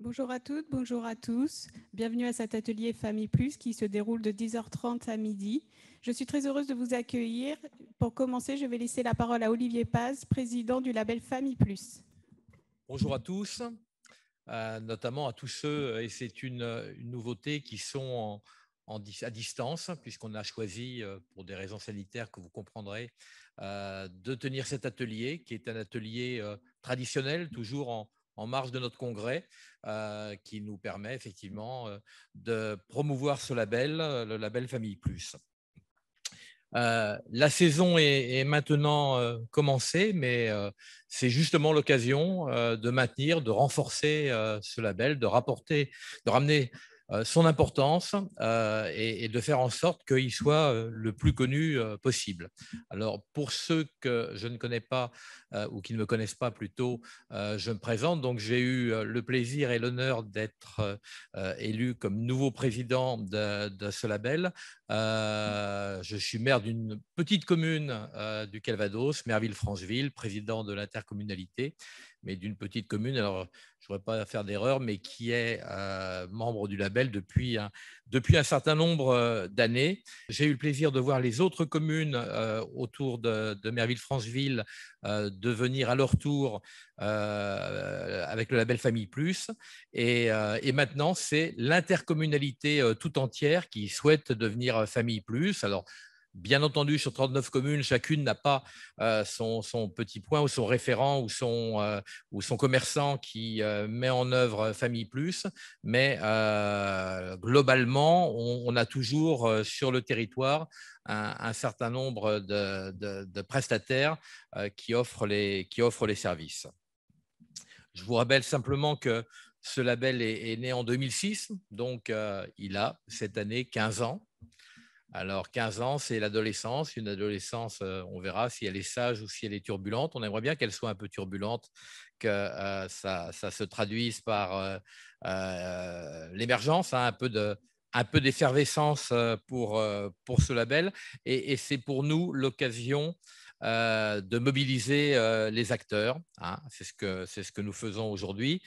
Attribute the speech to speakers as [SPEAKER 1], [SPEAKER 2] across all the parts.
[SPEAKER 1] Bonjour à toutes, bonjour à tous. Bienvenue à cet atelier Famille Plus qui se déroule de 10h30 à midi. Je suis très heureuse de vous accueillir. Pour commencer, je vais laisser la parole à Olivier Paz, président du label Famille Plus.
[SPEAKER 2] Bonjour à tous, notamment à tous ceux, et c'est une nouveauté, qui sont à distance, puisqu'on a choisi, pour des raisons sanitaires que vous comprendrez, de tenir cet atelier, qui est un atelier traditionnel, toujours en marge de notre congrès, qui nous permet effectivement de promouvoir ce label, le label Famille Plus. La saison est maintenant commencée, mais c'est justement l'occasion de maintenir, de renforcer ce label, de ramener son importance et de faire en sorte qu'il soit le plus connu possible. Alors, pour ceux que je ne connais pas ou qui ne me connaissent pas plutôt, je me présente. Donc, j'ai eu le plaisir et l'honneur d'être élu comme nouveau président de ce label. Je suis maire d'une petite commune du Calvados, Merville-Francheville, président de l'intercommunalité, mais d'une petite commune, alors je ne voudrais pas faire d'erreur, mais qui est membre du label depuis un certain nombre d'années. J'ai eu le plaisir de voir les autres communes autour de Merville-Francheville devenir à leur tour avec le label Famille Plus. Et maintenant, c'est l'intercommunalité tout entière qui souhaite devenir Famille Plus. Alors, bien entendu, sur 39 communes, chacune n'a pas son petit point ou son référent ou son commerçant qui met en œuvre Famille Plus. Mais globalement, on a toujours sur le territoire un certain nombre de prestataires qui offrent les services. Je vous rappelle simplement que ce label est né en 2006, donc il a cette année 15 ans. Alors 15 ans, c'est l'adolescence. Une adolescence, on verra si elle est sage ou si elle est turbulente. On aimerait bien qu'elle soit un peu turbulente, que ça se traduise par l'émergence, un peu d'effervescence pour ce label. Et c'est pour nous l'occasion de mobiliser les acteurs. C'est ce que nous faisons aujourd'hui.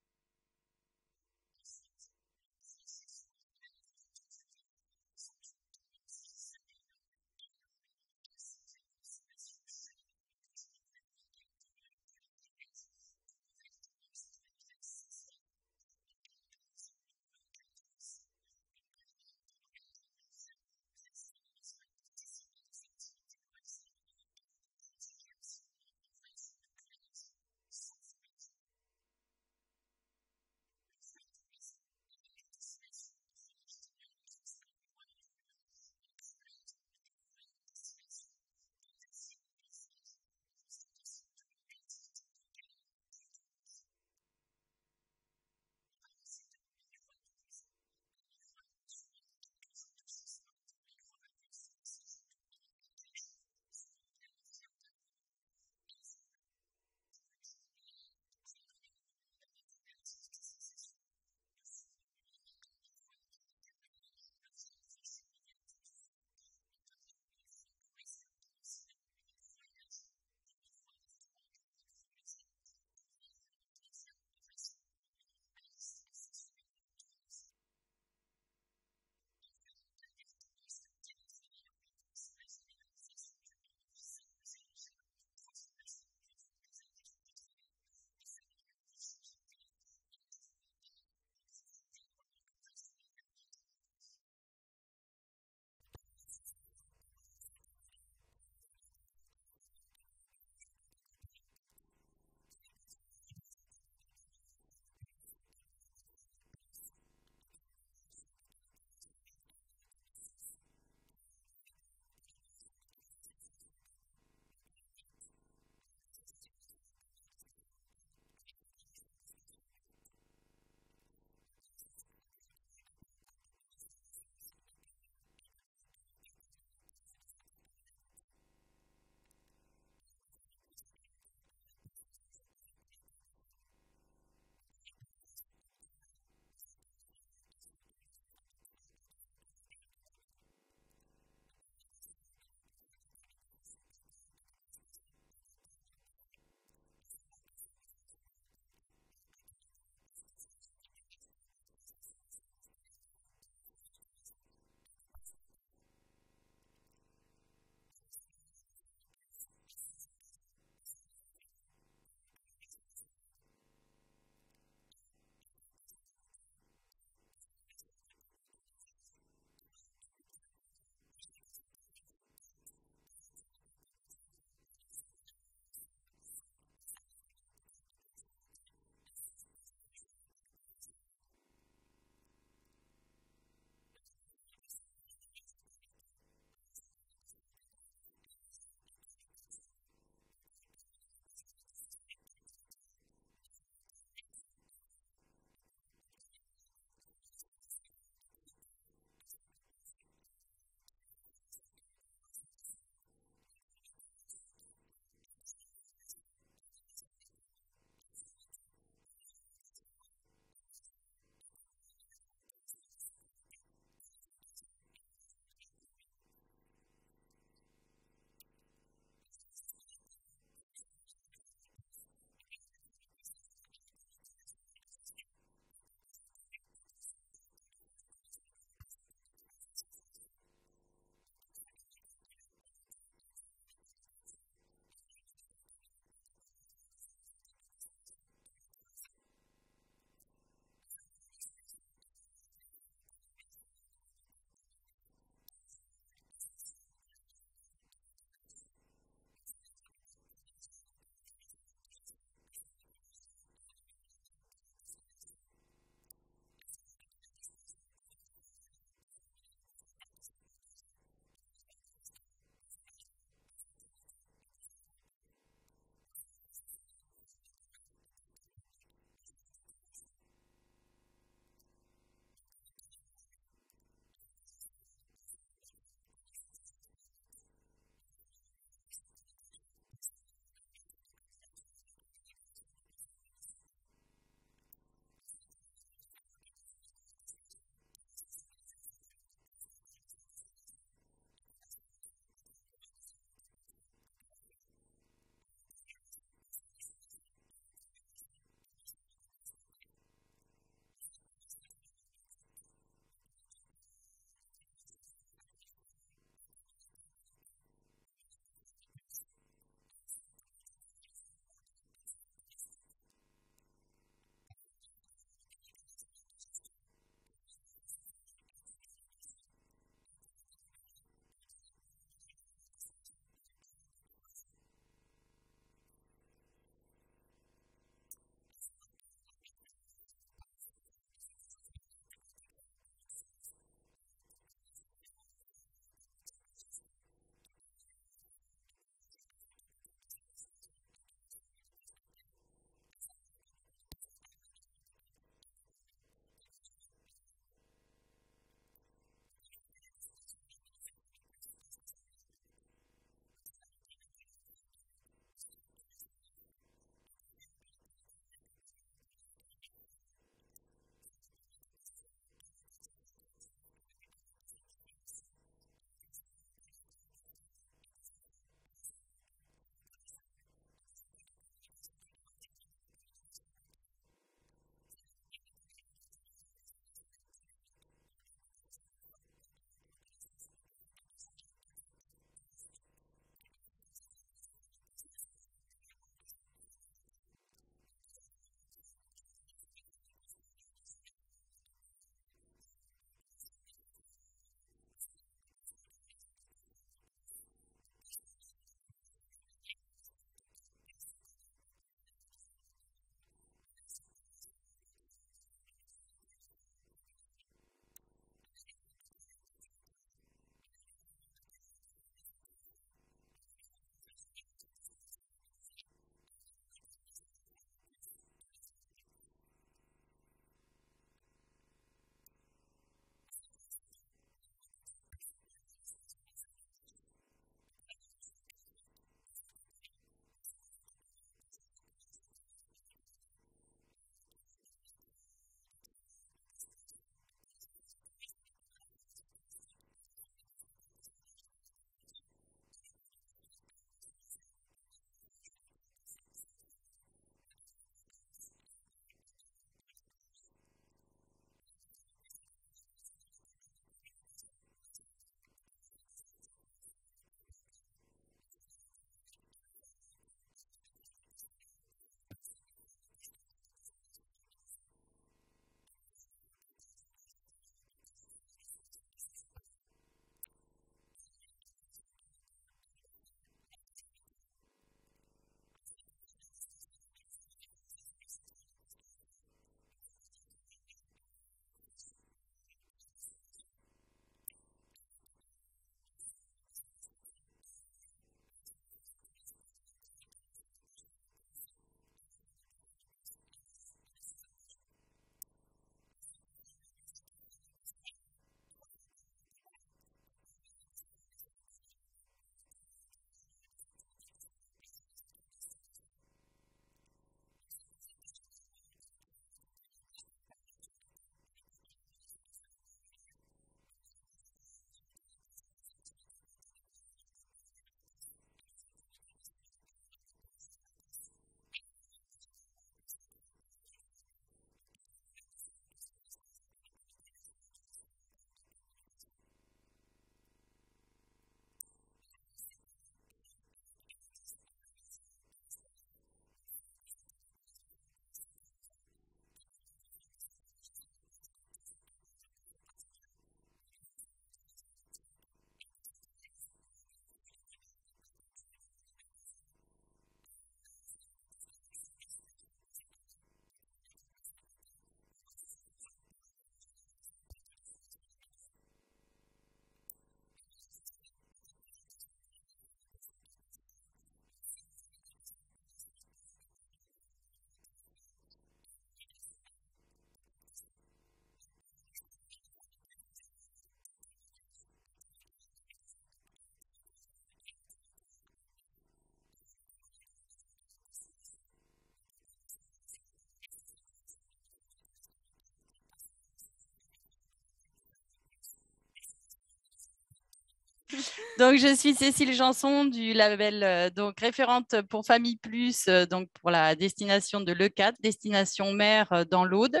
[SPEAKER 3] Donc, je suis Cécile Janson du label donc référente pour Famille Plus, donc pour la destination de Leucate, destination mer dans l'Aude.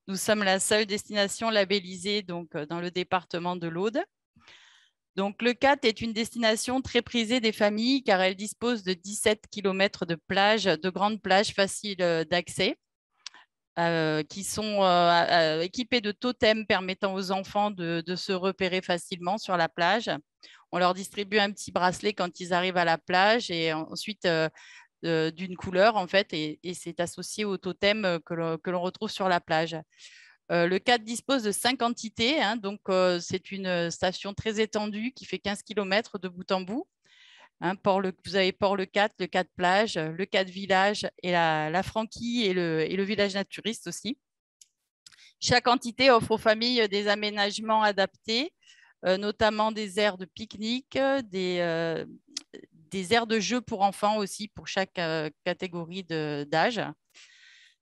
[SPEAKER 3] Nous sommes la seule destination labellisée donc dans le département de l'Aude. Donc, Leucate est une destination très prisée des familles car elle dispose de 17 km de plages, de grandes plages faciles d'accès. Qui sont équipées de totems permettant aux enfants de se repérer facilement sur la plage. On leur distribue un petit bracelet quand ils arrivent à la plage et ensuite d'une couleur en fait et c'est associé au totem que l'on retrouve sur la plage. Le CAT dispose de 5 entités, hein, donc c'est une station très étendue qui fait 15 km de bout en bout. Hein, vous avez Port-le-Cat, le Cat Plage, le Cat Village et la Franquille et le village naturiste aussi. Chaque entité offre aux familles des aménagements adaptés, notamment des aires de pique-nique, des aires de jeux pour enfants aussi pour chaque catégorie d'âge.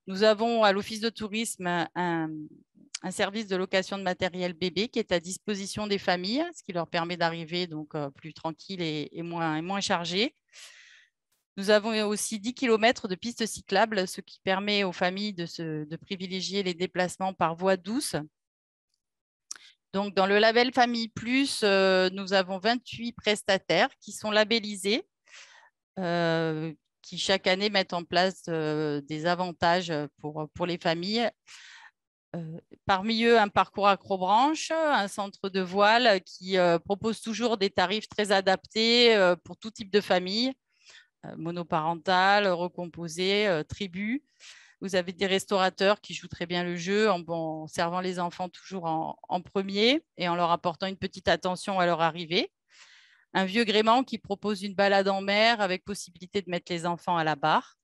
[SPEAKER 3] Nous avons à l'Office de tourisme un service de location de matériel bébé qui est à disposition des familles, ce qui leur permet d'arriver donc plus tranquille et moins chargé. Nous avons aussi 10 km de pistes cyclables, ce qui permet aux familles de privilégier les déplacements par voie douce. Donc, dans le label Famille Plus, nous avons 28 prestataires qui sont labellisés, qui chaque année mettent en place des avantages pour les familles. Parmi eux, un parcours acrobranche, un centre de voile qui propose toujours des tarifs très adaptés pour tout type de famille, monoparentale, recomposée, tribu. Vous avez des restaurateurs qui jouent très bien le jeu en servant les enfants toujours en premier et en leur apportant une petite attention à leur arrivée. Un vieux gréement qui propose une balade en mer avec possibilité de mettre les enfants à la barre.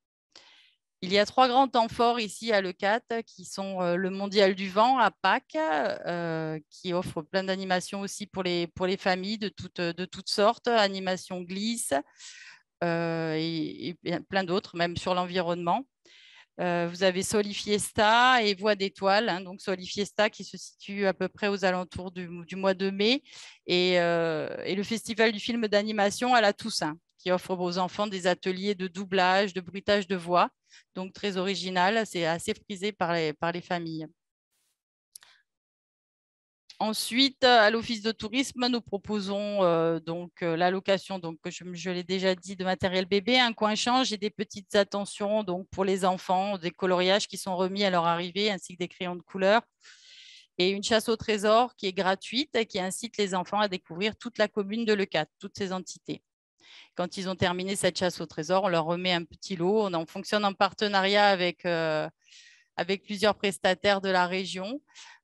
[SPEAKER 3] Il y a 3 grands temps forts ici à Leucate qui sont le Mondial du vent à Pâques, qui offre plein d'animations aussi pour les familles de toutes sortes, animations glisse et plein d'autres, même sur l'environnement. Vous avez Soli Fiesta et Voix d'étoiles. Hein, donc Soli Fiesta qui se situe à peu près aux alentours du mois de mai et le festival du film d'animation à la Toussaint qui offre aux enfants des ateliers de doublage, de bruitage de voix. Donc très original, c'est assez prisé par les familles. Ensuite, à l'Office de tourisme, nous proposons la location, donc, je l'ai déjà dit, de matériel bébé, un coin change et des petites attentions donc, pour les enfants, des coloriages qui sont remis à leur arrivée, ainsi que des crayons de couleur. Et une chasse au trésor qui est gratuite et qui incite les enfants à découvrir toute la commune de Leucate, toutes ces entités. Quand ils ont terminé cette chasse au trésor, on leur remet un petit lot. On fonctionne en partenariat avec plusieurs prestataires de la région,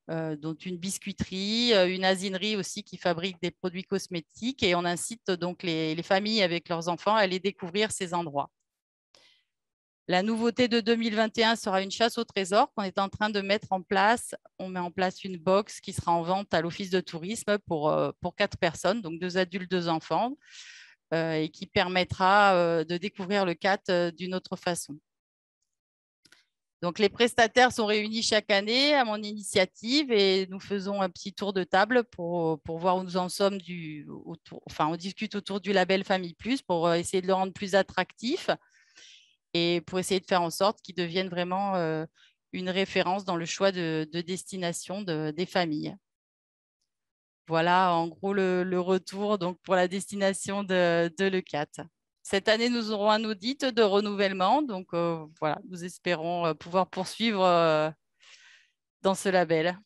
[SPEAKER 3] dont une biscuiterie, une asinerie aussi qui fabrique des produits cosmétiques. Et on incite donc les familles avec leurs enfants à aller découvrir ces endroits. La nouveauté de 2021 sera une chasse au trésor qu'on est en train de mettre en place. On met en place une box qui sera en vente à l'Office de tourisme pour 4 personnes, donc 2 adultes, 2 enfants. Et qui permettra de découvrir le CAT d'une autre façon. Donc, les prestataires sont réunis chaque année à mon initiative et nous faisons un petit tour de table pour voir où nous en sommes. On discute autour du label Famille Plus pour essayer de le rendre plus attractif et pour essayer de faire en sorte qu'il devienne vraiment une référence dans le choix de destination des familles. Voilà, en gros, le retour donc, pour la destination de Leucate. Cette année, nous aurons un audit de renouvellement. Donc, voilà, nous espérons pouvoir poursuivre dans ce label.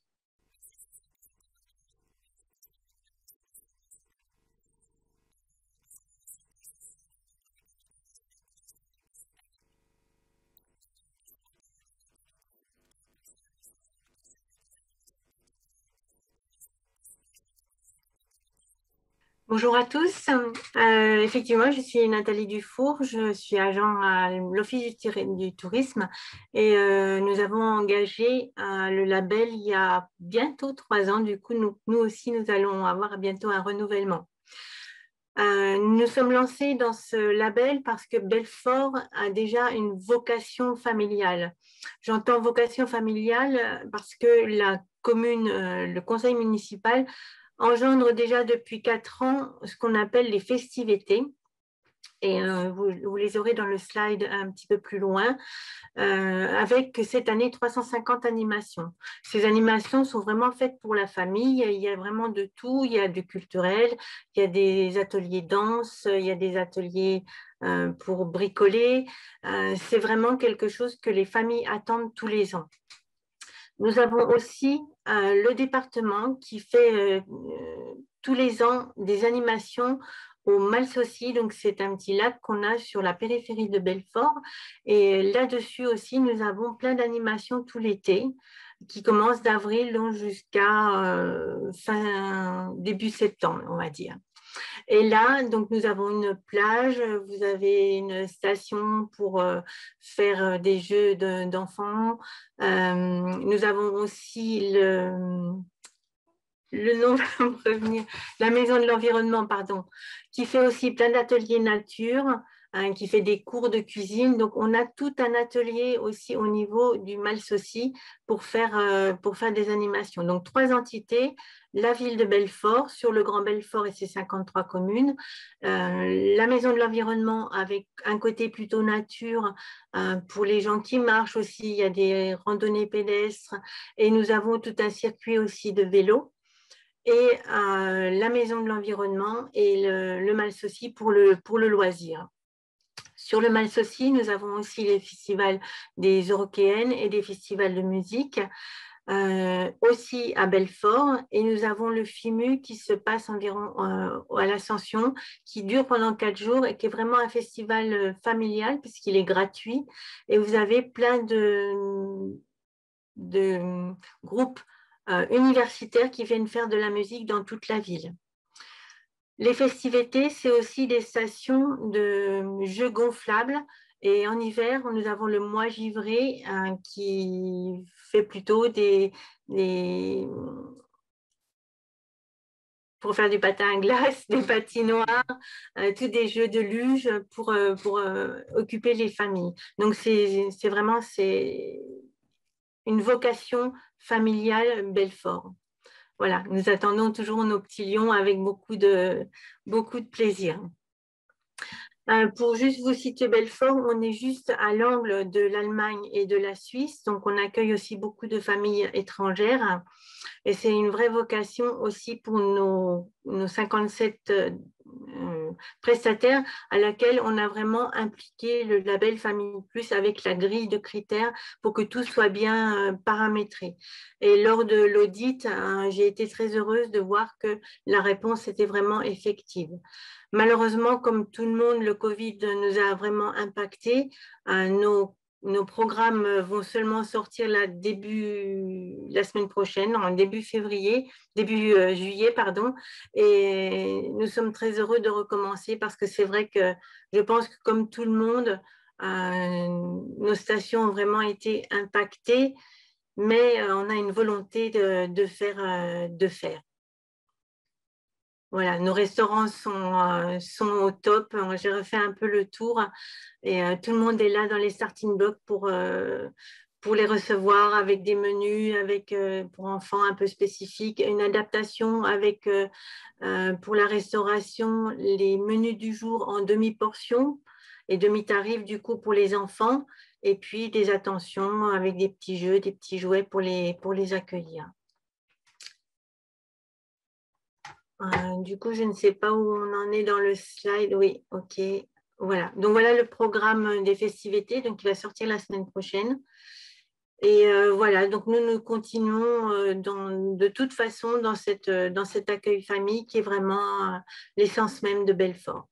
[SPEAKER 4] Bonjour à tous. Effectivement, je suis Nathalie Dufour, je suis agent à l'Office du tourisme et nous avons engagé le label il y a bientôt 3 ans. Du coup, nous aussi, nous allons avoir bientôt un renouvellement. Nous sommes lancés dans ce label parce que Belfort a déjà une vocation familiale. J'entends vocation familiale parce que la commune, le conseil municipal engendre déjà depuis 4 ans ce qu'on appelle les festivités. Et vous les aurez dans le slide un petit peu plus loin, avec cette année 350 animations. Ces animations sont vraiment faites pour la famille, il y a vraiment de tout, il y a du culturel, il y a des ateliers danse, il y a des ateliers pour bricoler, c'est vraiment quelque chose que les familles attendent tous les ans. Nous avons aussi le département qui fait tous les ans des animations au Malsaucy, donc c'est un petit lac qu'on a sur la périphérie de Belfort. Et là-dessus aussi, nous avons plein d'animations tout l'été qui commencent d'avril jusqu'à début septembre, on va dire. Et là, donc, nous avons une plage, vous avez une station pour faire des jeux d'enfants. Nous avons aussi le nom va me revenir, la maison de l'environnement, pardon, qui fait aussi plein d'ateliers nature, hein, qui fait des cours de cuisine. Donc, on a tout un atelier aussi au niveau du Malsaucy pour faire des animations. Donc, 3 entités, la ville de Belfort, sur le Grand Belfort et ses 53 communes, la maison de l'environnement avec un côté plutôt nature pour les gens qui marchent aussi, il y a des randonnées pédestres et nous avons tout un circuit aussi de vélo. Et la maison de l'environnement et le Malsaucy pour le loisir. Sur le Malsaucy, nous avons aussi les festivals des Eurockéennes et des festivals de musique, aussi à Belfort. Et nous avons le FIMU qui se passe environ à l'Ascension, qui dure pendant 4 jours et qui est vraiment un festival familial puisqu'il est gratuit. Et vous avez plein de groupes universitaires qui viennent faire de la musique dans toute la ville. Les festivités, c'est aussi des stations de jeux gonflables. Et en hiver, nous avons le mois givré qui fait plutôt pour faire du patin à glace, des patinoires, tous des jeux de luge pour occuper les familles. Donc, c'est vraiment une vocation familiale Belfort. Voilà, nous attendons toujours nos petits lions avec beaucoup de plaisir. Pour juste vous citer Belfort, on est juste à l'angle de l'Allemagne et de la Suisse, donc on accueille aussi beaucoup de familles étrangères et c'est une vraie vocation aussi pour nos 57 prestataires à laquelle on a vraiment impliqué le label Famille Plus avec la grille de critères pour que tout soit bien paramétré. Et lors de l'audit, j'ai été très heureuse de voir que la réponse était vraiment effective. Malheureusement, comme tout le monde, le Covid nous a vraiment impacté. Nos programmes vont seulement sortir la semaine prochaine, en début juillet, pardon. Et nous sommes très heureux de recommencer parce que c'est vrai que je pense que comme tout le monde, nos stations ont vraiment été impactées, mais on a une volonté de faire. Voilà, nos restaurants sont au top. J'ai refait un peu le tour et tout le monde est là dans les starting blocks pour les recevoir avec des menus pour enfants un peu spécifiques, une adaptation avec pour la restauration les menus du jour en demi-portion et demi-tarif du coup pour les enfants et puis des attentions avec des petits jeux, des petits jouets pour les accueillir. Du coup, je ne sais pas où on en est dans le slide. Oui, ok. Voilà. Donc, voilà le programme des festivités donc, qui va sortir la semaine prochaine. Et voilà, donc nous continuons de toute façon dans cet accueil famille qui est vraiment l'essence même de Belfort.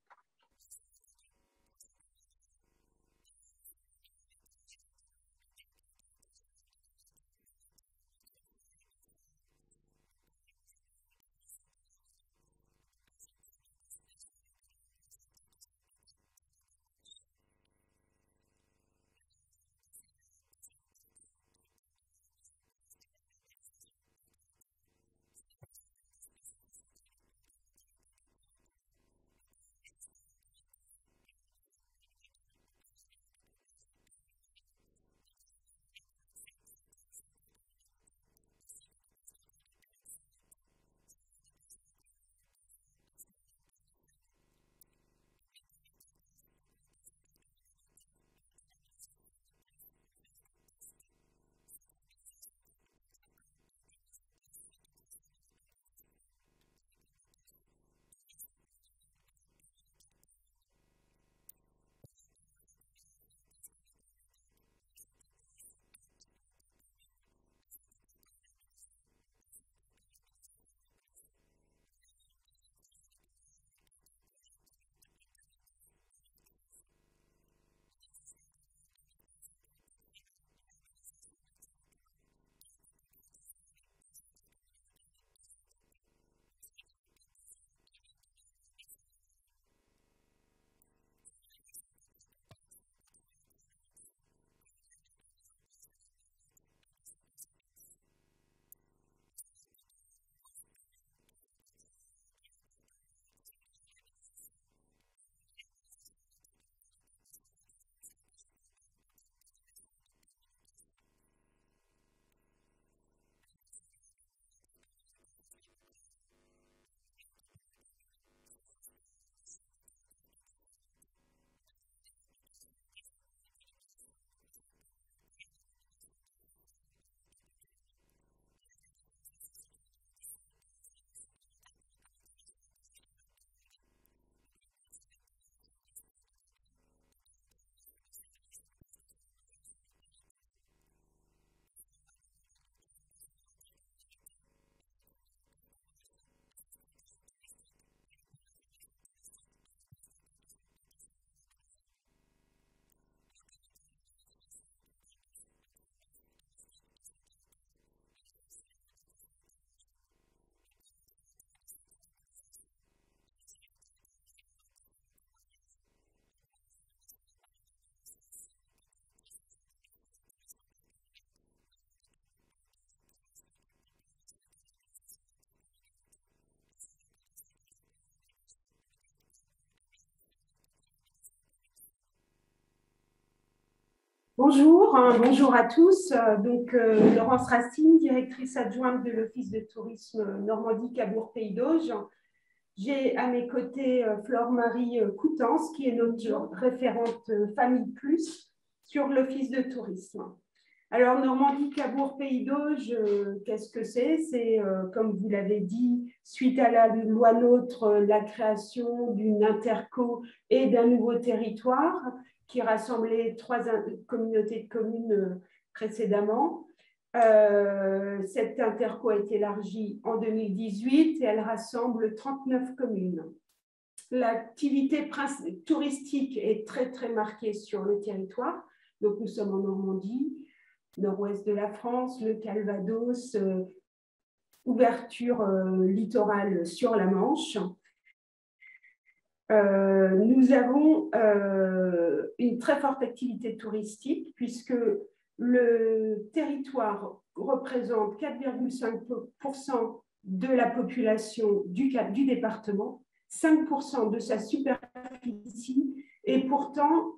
[SPEAKER 5] Bonjour, bonjour à tous. Laurence Racine, directrice adjointe de l'Office de tourisme Normandie-Cabourg-Pays d'Auge. J'ai à mes côtés Flore-Marie Coutances, qui est notre référente Famille Plus sur l'Office de tourisme. Alors, Normandie-Cabourg-Pays d'Auge, qu'est-ce que c'est? C'est, comme vous l'avez dit, suite à la loi NOTRe, la création d'une interco et d'un nouveau territoire qui rassemblait 3 communautés de communes précédemment. Cette interco a été élargie en 2018 et elle rassemble 39 communes. L'activité touristique est très, très marquée sur le territoire. Donc, nous sommes en Normandie, nord-ouest de la France, le Calvados, ouverture littorale sur la Manche. Nous avons une très forte activité touristique puisque le territoire représente 4,5% de la population du département, 5% de sa superficie et pourtant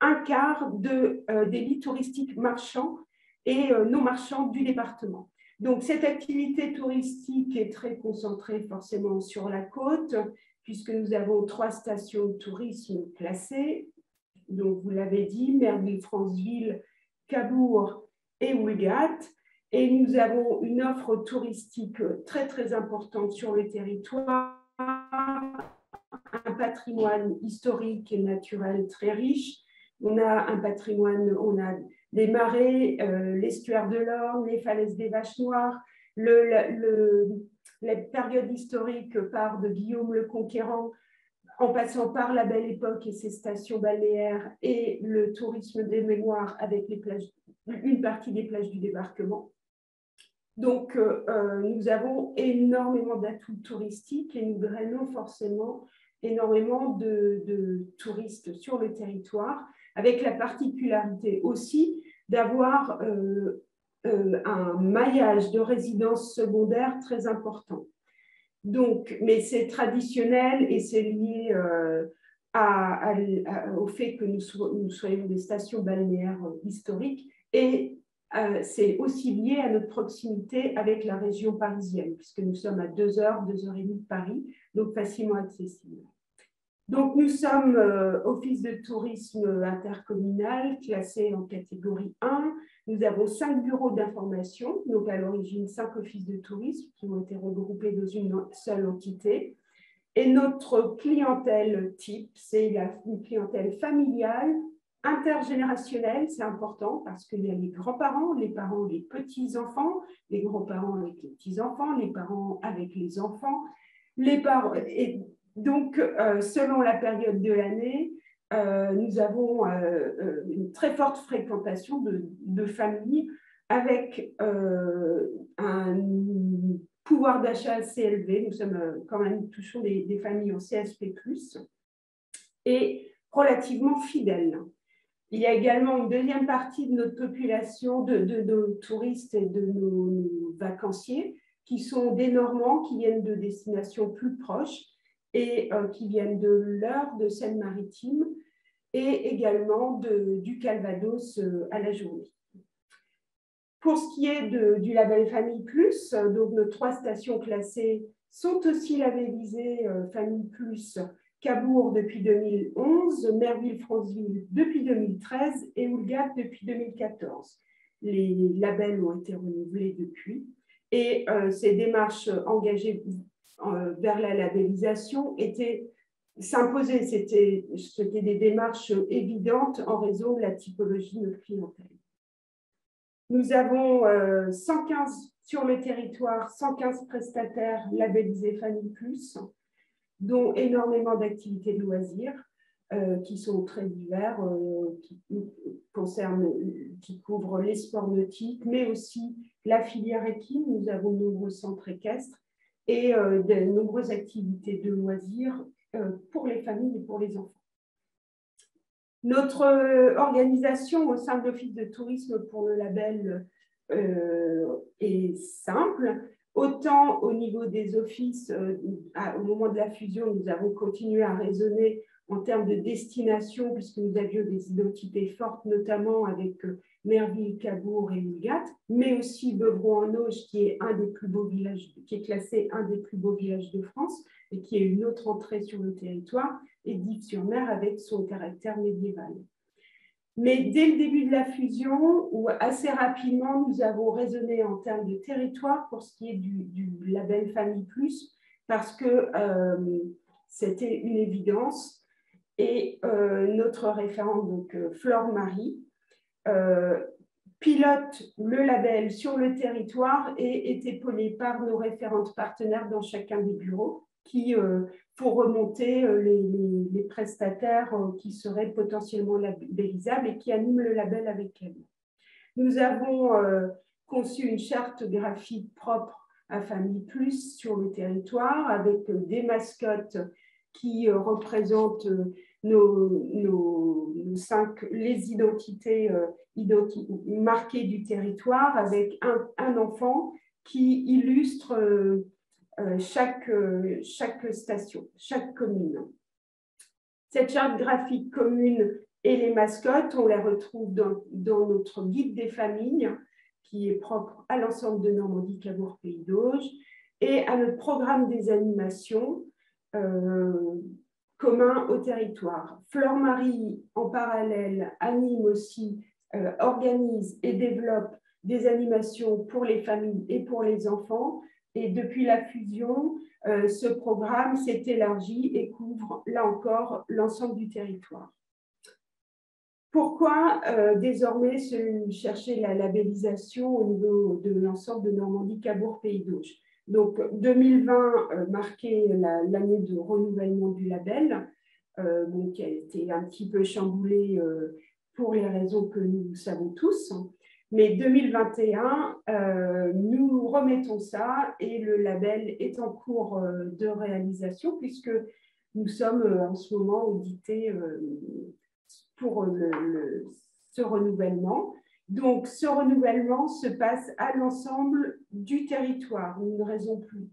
[SPEAKER 5] un quart des lits touristiques marchands et non marchands du département. Donc, cette activité touristique est très concentrée forcément sur la côte, puisque nous avons 3 stations de tourisme classées. Donc, vous l'avez dit, Merville-Franceville, Cabourg et Houlgate. Et nous avons une offre touristique très, très importante sur le territoire, un patrimoine historique et naturel très riche. On a un patrimoine, on a les marais, l'estuaire de l'Orne, les falaises des Vaches Noires, la période historique part de Guillaume le Conquérant, en passant par la Belle Époque et ses stations balnéaires et le tourisme des mémoires avec les plages, une partie des plages du débarquement. Donc, nous avons énormément d'atouts touristiques et nous drainons forcément énormément de touristes sur le territoire, avec la particularité aussi d'avoir un maillage de résidences secondaires très important. Donc, mais c'est traditionnel et c'est lié au fait que nous soyons des stations balnéaires historiques et c'est aussi lié à notre proximité avec la région parisienne, puisque nous sommes à 2 heures, 2 heures et demie de Paris, donc facilement accessible. Donc, nous sommes Office de tourisme intercommunal, classé en catégorie 1. Nous avons 5 bureaux d'information, donc à l'origine 5 offices de tourisme qui ont été regroupés dans une seule entité. Et notre clientèle type, c'est une clientèle familiale, intergénérationnelle, c'est important parce qu'il y a les grands-parents, les parents, les petits-enfants, les grands-parents avec les petits-enfants, les parents avec les enfants, les parents. Et donc, selon la période de l'année, nous avons une très forte fréquentation de familles avec un pouvoir d'achat assez élevé. Nous sommes quand même, touchons des familles en CSP+, et relativement fidèles. Il y a également une deuxième partie de notre population de nos touristes et de nos vacanciers qui sont des Normands qui viennent de destinations plus proches et qui viennent de l'Eure, de Seine-Maritime et également du Calvados à la journée. Pour ce qui est du label Famille Plus, donc nos 3 stations classées sont aussi labellisées Famille Plus, Cabourg depuis 2011, Merville-Franceville depuis 2013 et Houlgate depuis 2014. Les labels ont été renouvelés depuis et ces démarches engagées vers la labellisation s'imposaient. C'était des démarches évidentes en raison de la typologie de notre clientèle. Nous avons 115 sur le territoire, 115 prestataires labellisés Famille Plus, dont énormément d'activités de loisirs qui sont très divers, qui couvrent les sports nautiques, mais aussi la filière équine. Nous avons de nombreux centres équestres et de nombreuses activités de loisirs pour les familles et pour les enfants. Notre organisation au sein de l'Office de tourisme pour le label est simple. Autant au niveau des offices, au moment de la fusion, nous avons continué à raisonner en termes de destination, puisque nous avions des identités fortes, notamment avec Merville, Cabourg et Mulgate, mais aussi Beuvron-en-Auge, qui est un des plus beaux villages, qui est classé un des plus beaux villages de France et qui est une autre entrée sur le territoire, et Dives-sur-Mer avec son caractère médiéval. Mais dès le début de la fusion, ou assez rapidement, nous avons raisonné en termes de territoire pour ce qui est du label Famille Plus, parce que c'était une évidence. Et notre référente, donc Flore Marie, pilote le label sur le territoire et est épaulée par nos référentes partenaires dans chacun des bureaux qui font remonter les prestataires qui seraient potentiellement labellisables et qui animent le label avec elles. Nous avons conçu une charte graphique propre à Famille Plus sur le territoire avec des mascottes qui représentent les identités marquées du territoire, avec un enfant qui illustre chaque station, chaque commune. Cette charte graphique commune et les mascottes, on les retrouve dans notre guide des familles, qui est propre à l'ensemble de Normandie, Cabourg, Pays d'Auge, et à notre programme des animations commun au territoire. Flore Marie, en parallèle, anime aussi, organise et développe des animations pour les familles et pour les enfants. Et depuis la fusion, ce programme s'est élargi et couvre, là encore, l'ensemble du territoire. Pourquoi désormais chercher la labellisation au niveau de l'ensemble de Normandie, Cabourg, Pays d'Auge? Donc 2020 marquait l'année de renouvellement du label, qui a été un petit peu chamboulé pour les raisons que nous savons tous. Mais 2021, nous remettons ça et le label est en cours de réalisation puisque nous sommes en ce moment audités pour ce renouvellement. Donc, ce renouvellement se passe à l'ensemble du territoire. Nous ne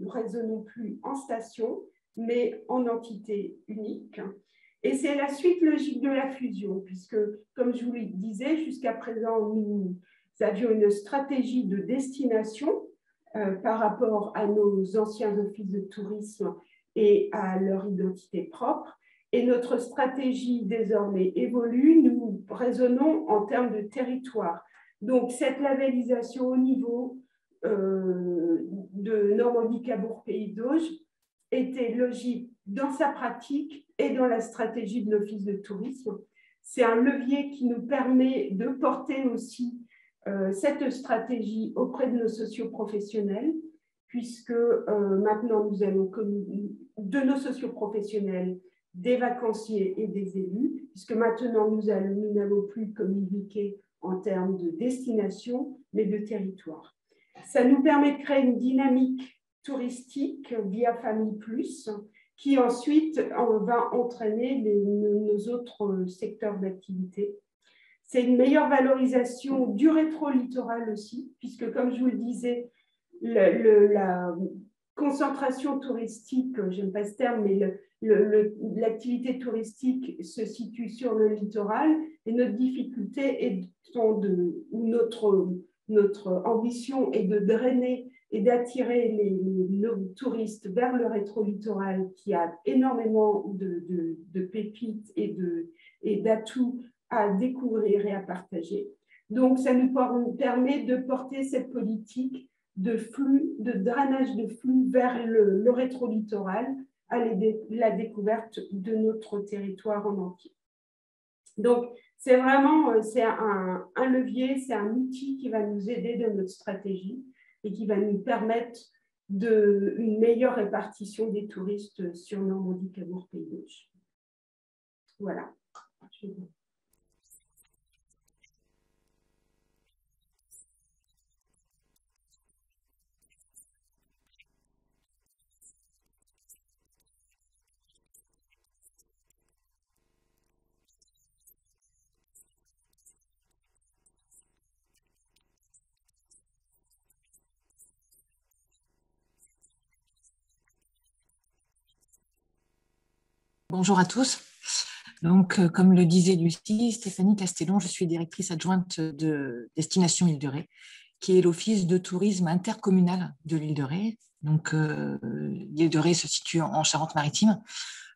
[SPEAKER 5] raisonnons plus en station, mais en entité unique. Et c'est la suite logique de la fusion, puisque, comme je vous le disais, jusqu'à présent, nous avions une stratégie de destination par rapport à nos anciens offices de tourisme et à leur identité propre. Et notre stratégie désormais évolue, nous raisonnons en termes de territoire. Donc, cette labellisation au niveau de Normandie, Cabourg, Pays d'Auge était logique dans sa pratique et dans la stratégie de l'Office de tourisme. C'est un levier qui nous permet de porter aussi cette stratégie auprès de nos socioprofessionnels, puisque maintenant nous allons de nos socioprofessionnels, des vacanciers et des élus, puisque maintenant nous n'allons plus communiquer en termes de destination, mais de territoire. Ça nous permet de créer une dynamique touristique via Famille Plus, qui ensuite va entraîner nos autres secteurs d'activité. C'est une meilleure valorisation du rétro-littoral aussi, puisque comme je vous le disais, la concentration touristique, j'aime pas ce terme, mais l'activité touristique se situe sur le littoral et notre difficulté notre ambition est de drainer et d'attirer nos touristes vers le rétro-littoral qui a énormément de pépites et d'atouts à découvrir et à partager. Donc, ça nous permet de porter cette politique de flux, de drainage de flux vers le rétro-littoral à la découverte de notre territoire en entier. Donc, c'est vraiment un levier, c'est un outil qui va nous aider dans notre stratégie et qui va nous permettre une meilleure répartition des touristes sur Normandie, Cabourg, Pays d'Auge. Voilà.
[SPEAKER 6] Bonjour à tous. Donc, comme le disait Lucie, Stéphanie Castellon, je suis directrice adjointe de Destination Île de Ré, qui est l'office de tourisme intercommunal de l'île de Ré. Donc, l'île de Ré se situe en Charente-Maritime.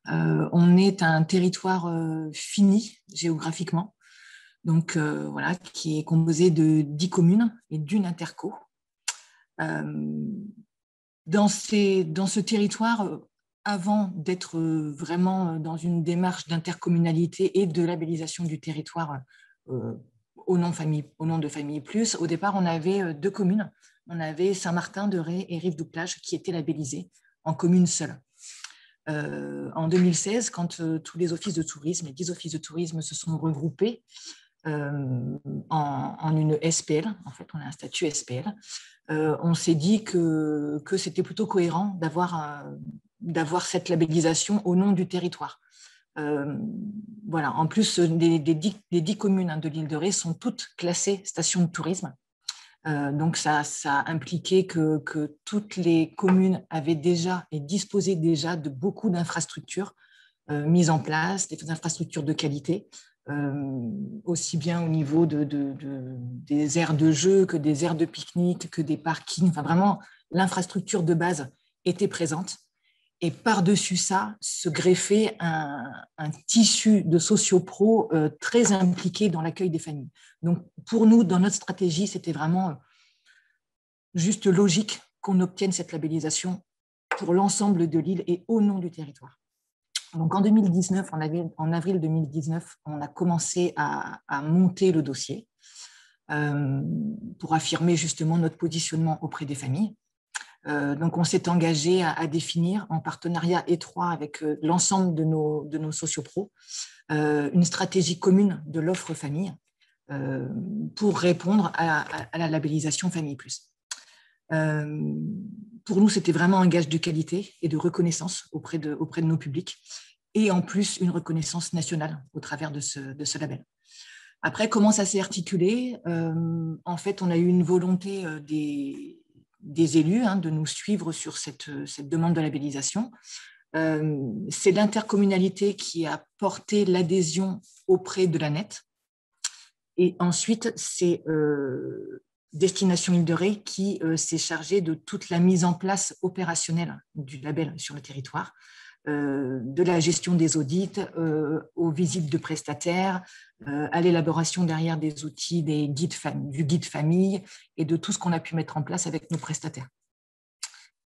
[SPEAKER 6] On est un territoire fini géographiquement, donc voilà, qui est composé de 10 communes et d'une interco. Dans ce territoire, avant d'être vraiment dans une démarche d'intercommunalité et de labellisation du territoire au nom de Famille Plus, au départ, on avait 2 communes. On avait Saint-Martin-de-Ré et Rive-du-Plage qui étaient labellisées en commune seule. En 2016, quand tous les offices de tourisme, les 10 offices de tourisme se sont regroupés en une SPL, en fait, on a un statut SPL, on s'est dit que c'était plutôt cohérent d'avoir cette labellisation au nom du territoire. Voilà. En plus, les 10 communes de l'île de Ré sont toutes classées stations de tourisme. Donc, ça impliquait que toutes les communes avaient déjà et disposaient déjà de beaucoup d'infrastructures mises en place, des infrastructures de qualité, aussi bien au niveau des aires de jeu que des aires de pique-nique, que des parkings. Enfin, vraiment, l'infrastructure de base était présente. Et par-dessus ça, se greffait un tissu de sociopro très impliqué dans l'accueil des familles. Donc, pour nous, dans notre stratégie, c'était vraiment juste logique qu'on obtienne cette labellisation pour l'ensemble de l'île et au nom du territoire. Donc, en 2019, en avril 2019, on a commencé à monter le dossier pour affirmer justement notre positionnement auprès des familles. Donc, on s'est engagé à définir, en partenariat étroit avec l'ensemble de nos sociopros, une stratégie commune de l'offre famille pour répondre à la labellisation Famille Plus. Pour nous, c'était vraiment un gage de qualité et de reconnaissance auprès de nos publics, et en plus une reconnaissance nationale au travers de ce label. Après, comment ça s'est articulé? En fait, on a eu une volonté des élus de nous suivre sur cette demande de labellisation. C'est l'intercommunalité qui a porté l'adhésion auprès de l'ANET. Et ensuite, c'est Destination Île de Ré qui s'est chargée de toute la mise en place opérationnelle du label sur le territoire, de la gestion des audits, aux visites de prestataires, à l'élaboration derrière des outils du guide famille et de tout ce qu'on a pu mettre en place avec nos prestataires.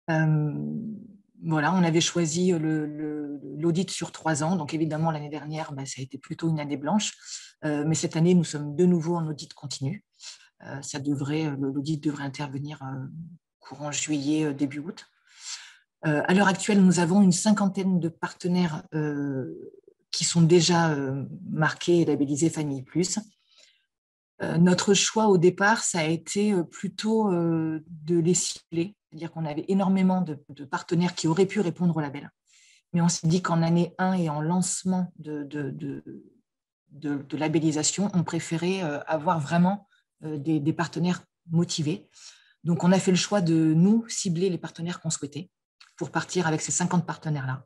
[SPEAKER 6] Voilà, on avait choisi l'audit sur 3 ans. Donc, évidemment, l'année dernière, ça a été plutôt une année blanche. Mais cette année, nous sommes de nouveau en audit continu. L'audit devrait intervenir courant juillet, début août. À l'heure actuelle, nous avons une 50aine de partenaires qui sont déjà marqués et labellisés Famille Plus. Notre choix au départ, ça a été plutôt de les cibler, c'est-à-dire qu'on avait énormément de partenaires qui auraient pu répondre au label. Mais on s'est dit qu'en année 1 et en lancement de labellisation, on préférait avoir vraiment des partenaires motivés. Donc, on a fait le choix de nous cibler les partenaires qu'on souhaitait pour partir avec ces 50 partenaires-là.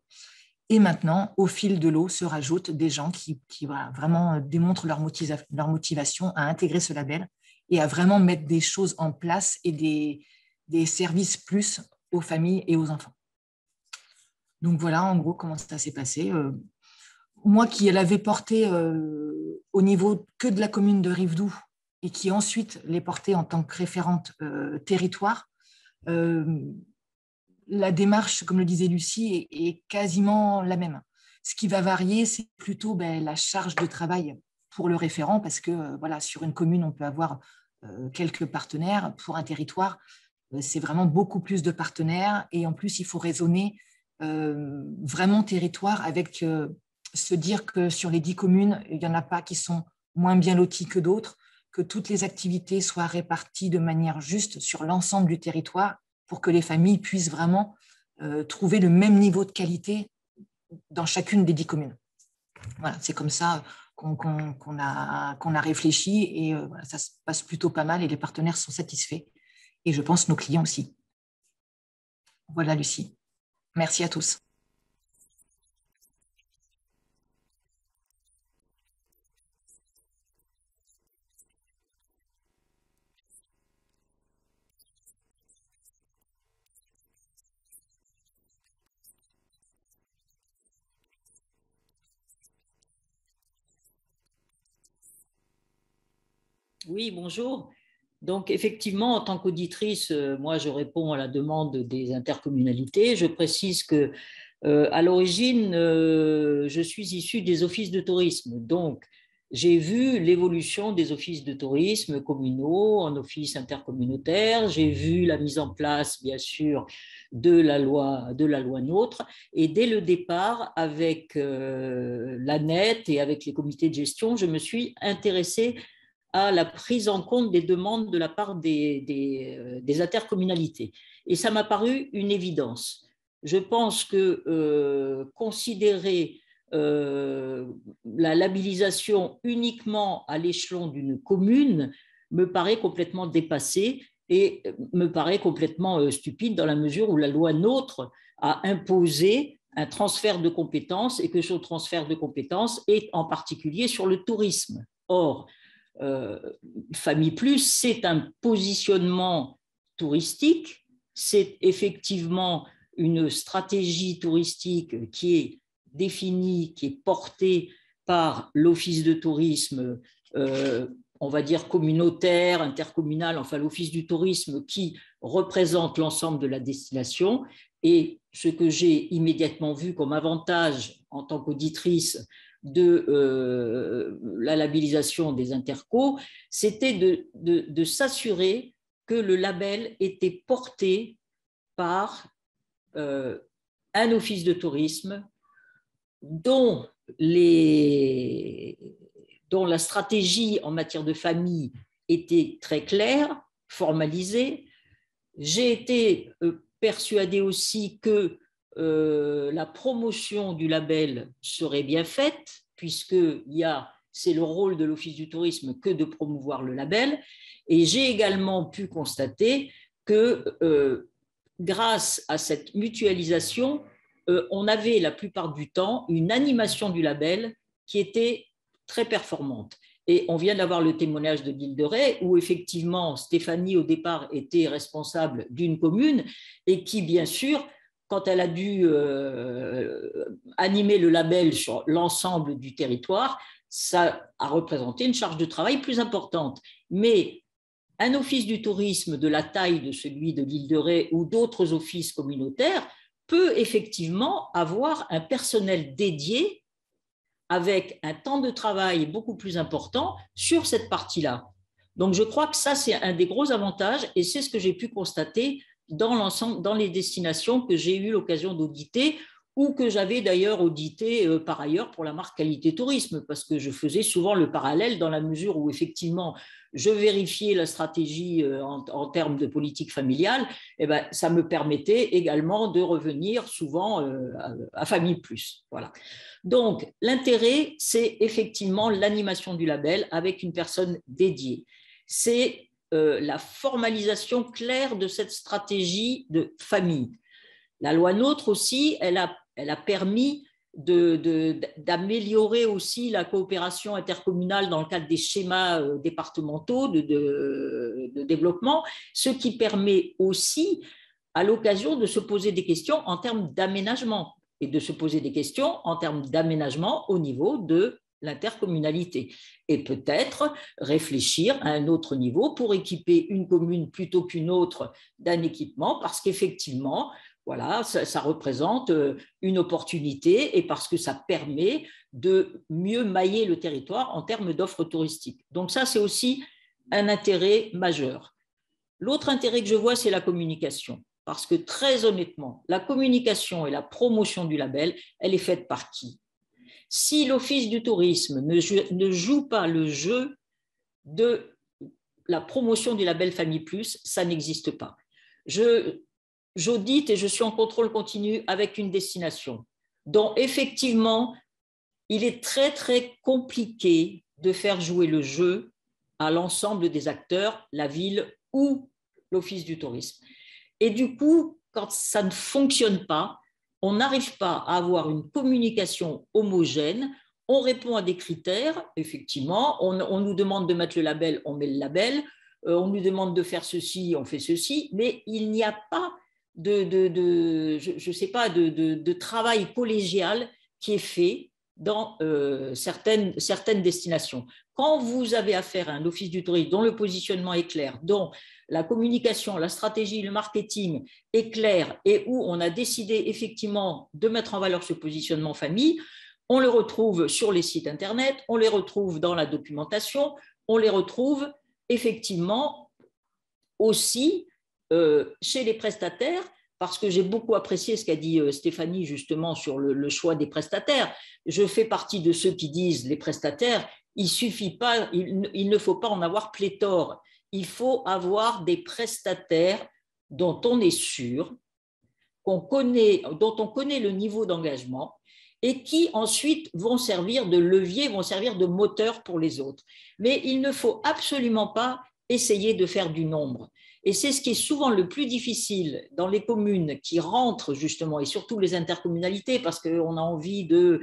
[SPEAKER 6] Et maintenant, au fil de l'eau, se rajoutent des gens qui vraiment démontrent leur motivation à intégrer ce label et à vraiment mettre des choses en place et des services plus aux familles et aux enfants. Donc voilà, en gros, comment ça s'est passé. Moi qui l'avais porté au niveau que de la commune de Rivedoux et qui ensuite l'ai porté en tant que référente territoire, la démarche, comme le disait Lucie, est quasiment la même. Ce qui va varier, c'est plutôt la charge de travail pour le référent, parce que sur une commune, on peut avoir quelques partenaires. Pour un territoire, c'est vraiment beaucoup plus de partenaires. Et en plus, il faut raisonner vraiment territoire avec se dire que sur les 10 communes, il n'y en a pas qui sont moins bien lotis que d'autres, que toutes les activités soient réparties de manière juste sur l'ensemble du territoire, pour que les familles puissent vraiment trouver le même niveau de qualité dans chacune des 10 communes. Voilà, c'est comme ça qu'on a réfléchi et ça se passe plutôt pas mal et les partenaires sont satisfaits. Et je pense nos clients aussi. Voilà, Lucie. Merci à tous.
[SPEAKER 7] Oui, bonjour. Donc, effectivement, en tant qu'auditrice, moi, je réponds à la demande des intercommunalités. Je précise que, à l'origine, je suis issue des offices de tourisme. Donc, j'ai vu l'évolution des offices de tourisme communaux en offices intercommunautaires. J'ai vu la mise en place, bien sûr, de la loi NOTRe. Et dès le départ, avec l'ANET et avec les comités de gestion, je me suis intéressée à la prise en compte des demandes de la part des intercommunalités. Et ça m'a paru une évidence. Je pense que considérer la labellisation uniquement à l'échelon d'une commune me paraît complètement dépassé et me paraît complètement stupide dans la mesure où la loi NOTRe a imposé un transfert de compétences et que ce transfert de compétences est en particulier sur le tourisme. Or, Famille Plus, c'est un positionnement touristique, c'est effectivement une stratégie touristique qui est définie, qui est portée par l'office de tourisme, on va dire communautaire, intercommunal, enfin l'office du tourisme qui représente l'ensemble de la destination. Et ce que j'ai immédiatement vu comme avantage en tant qu'auditrice de la labellisation des intercos, c'était de s'assurer que le label était porté par un office de tourisme dont la stratégie en matière de famille était très claire, formalisée. J'ai été persuadée aussi que la promotion du label serait bien faite, puisque c'est le rôle de l'Office du tourisme que de promouvoir le label. Et j'ai également pu constater que grâce à cette mutualisation, on avait la plupart du temps une animation du label qui était très performante. Et on vient d'avoir le témoignage de l'île de Ré, où effectivement Stéphanie au départ était responsable d'une commune et qui bien sûr, quand elle a dû animer le label sur l'ensemble du territoire, ça a représenté une charge de travail plus importante. Mais un office du tourisme de la taille de celui de l'île de Ré ou d'autres offices communautaires peut effectivement avoir un personnel dédié avec un temps de travail beaucoup plus important sur cette partie-là. Donc, je crois que ça, c'est un des gros avantages et c'est ce que j'ai pu constater dans l'ensemble, dans les destinations que j'ai eu l'occasion d'auditer ou que j'avais d'ailleurs audité par ailleurs pour la marque Qualité Tourisme, parce que je faisais souvent le parallèle dans la mesure où effectivement je vérifiais la stratégie en termes de politique familiale, et ben, ça me permettait également de revenir souvent à Famille Plus. Voilà. Donc l'intérêt, c'est effectivement l'animation du label avec une personne dédiée. C'est la formalisation claire de cette stratégie de famille. La loi NOTRe aussi, elle a permis d'améliorer aussi la coopération intercommunale dans le cadre des schémas départementaux de développement, ce qui permet aussi à l'occasion de se poser des questions en termes d'aménagement et de se poser des questions en termes d'aménagement au niveau de l'intercommunalité et peut-être réfléchir à un autre niveau pour équiper une commune plutôt qu'une autre d'un équipement parce qu'effectivement, voilà, ça représente une opportunité et parce que ça permet de mieux mailler le territoire en termes d'offres touristiques. Donc ça, c'est aussi un intérêt majeur. L'autre intérêt que je vois, c'est la communication. Parce que très honnêtement, la communication et la promotion du label, elle est faite par qui ? Si l'Office du tourisme ne joue pas le jeu de la promotion du label Famille Plus, ça n'existe pas. J'audite et je suis en contrôle continu avec une destination dont effectivement, il est très, très compliqué de faire jouer le jeu à l'ensemble des acteurs, la ville ou l'Office du tourisme. Et du coup, quand ça ne fonctionne pas, on n'arrive pas à avoir une communication homogène, on répond à des critères, effectivement, on nous demande de mettre le label, on met le label, on nous demande de faire ceci, on fait ceci, mais il n'y a pas de travail collégial qui est fait dans certaines destinations. Quand vous avez affaire à un office du tourisme dont le positionnement est clair, dont la communication, la stratégie, le marketing est clair et où on a décidé effectivement de mettre en valeur ce positionnement famille, on le retrouve sur les sites internet, on les retrouve dans la documentation, on les retrouve effectivement aussi chez les prestataires, parce que j'ai beaucoup apprécié ce qu'a dit Stéphanie justement sur le choix des prestataires. Je fais partie de ceux qui disent les prestataires, il ne faut pas en avoir pléthore. Il faut avoir des prestataires dont on est sûr, dont on connaît le niveau d'engagement et qui ensuite vont servir de levier, vont servir de moteur pour les autres. Mais il ne faut absolument pas essayer de faire du nombre. Et c'est ce qui est souvent le plus difficile dans les communes qui rentrent justement, et surtout les intercommunalités, parce qu'on a envie de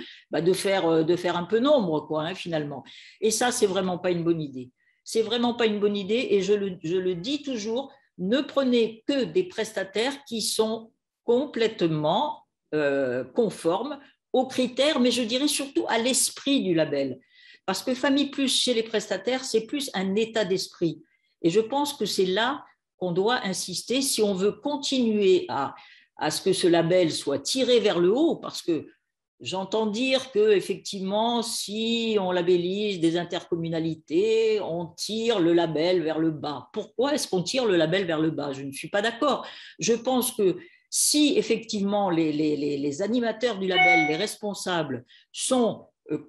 [SPEAKER 7] faire un peu nombre, quoi, finalement. Et ça, c'est vraiment pas une bonne idée. C'est vraiment pas une bonne idée, et je le dis toujours, ne prenez que des prestataires qui sont complètement conformes aux critères, mais je dirais surtout à l'esprit du label. Parce que Famille Plus chez les prestataires, c'est plus un état d'esprit. Et je pense que c'est là qu'on doit insister si on veut continuer à ce que ce label soit tiré vers le haut, parce que j'entends dire qu'effectivement, si on labellise des intercommunalités, on tire le label vers le bas. Pourquoi est-ce qu'on tire le label vers le bas? Je ne suis pas d'accord. Je pense que si effectivement les animateurs du label, les responsables, sont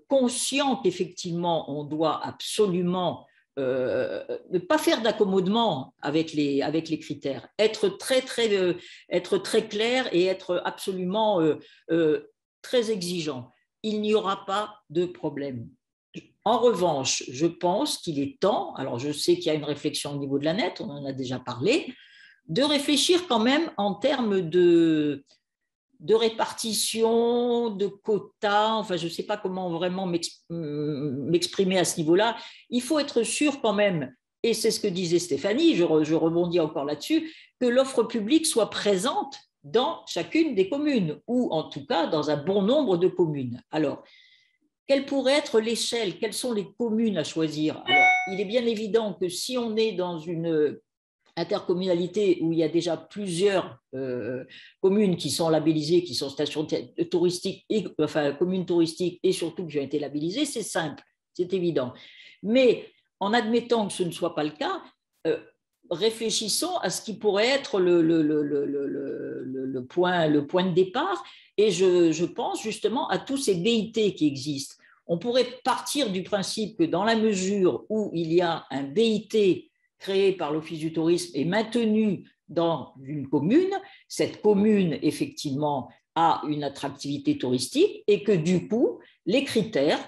[SPEAKER 7] conscients qu'effectivement on doit absolument ne pas faire d'accommodement avec les critères, être très clair et être absolument très exigeant, il n'y aura pas de problème. En revanche, je pense qu'il est temps, alors je sais qu'il y a une réflexion au niveau de la net, on en a déjà parlé, de réfléchir quand même en termes de répartition, de quotas, enfin je ne sais pas comment vraiment m'exprimer à ce niveau-là. Il faut être sûr quand même, et c'est ce que disait Stéphanie, je rebondis encore là-dessus, que l'offre publique soit présente dans chacune des communes, ou en tout cas dans un bon nombre de communes. Alors, quelle pourrait être l'échelle? Quelles sont les communes à choisir? Alors, il est bien évident que si on est dans une intercommunalité où il y a déjà plusieurs communes qui sont labellisées, qui sont stations touristiques, communes touristiques et surtout qui ont été labellisées, c'est simple, c'est évident. Mais en admettant que ce ne soit pas le cas, réfléchissons à ce qui pourrait être le point de départ. Et je pense justement à tous ces BIT qui existent. On pourrait partir du principe que dans la mesure où il y a un BIT créé par l'Office du tourisme et maintenu dans une commune, cette commune, effectivement, a une attractivité touristique et que du coup, les critères,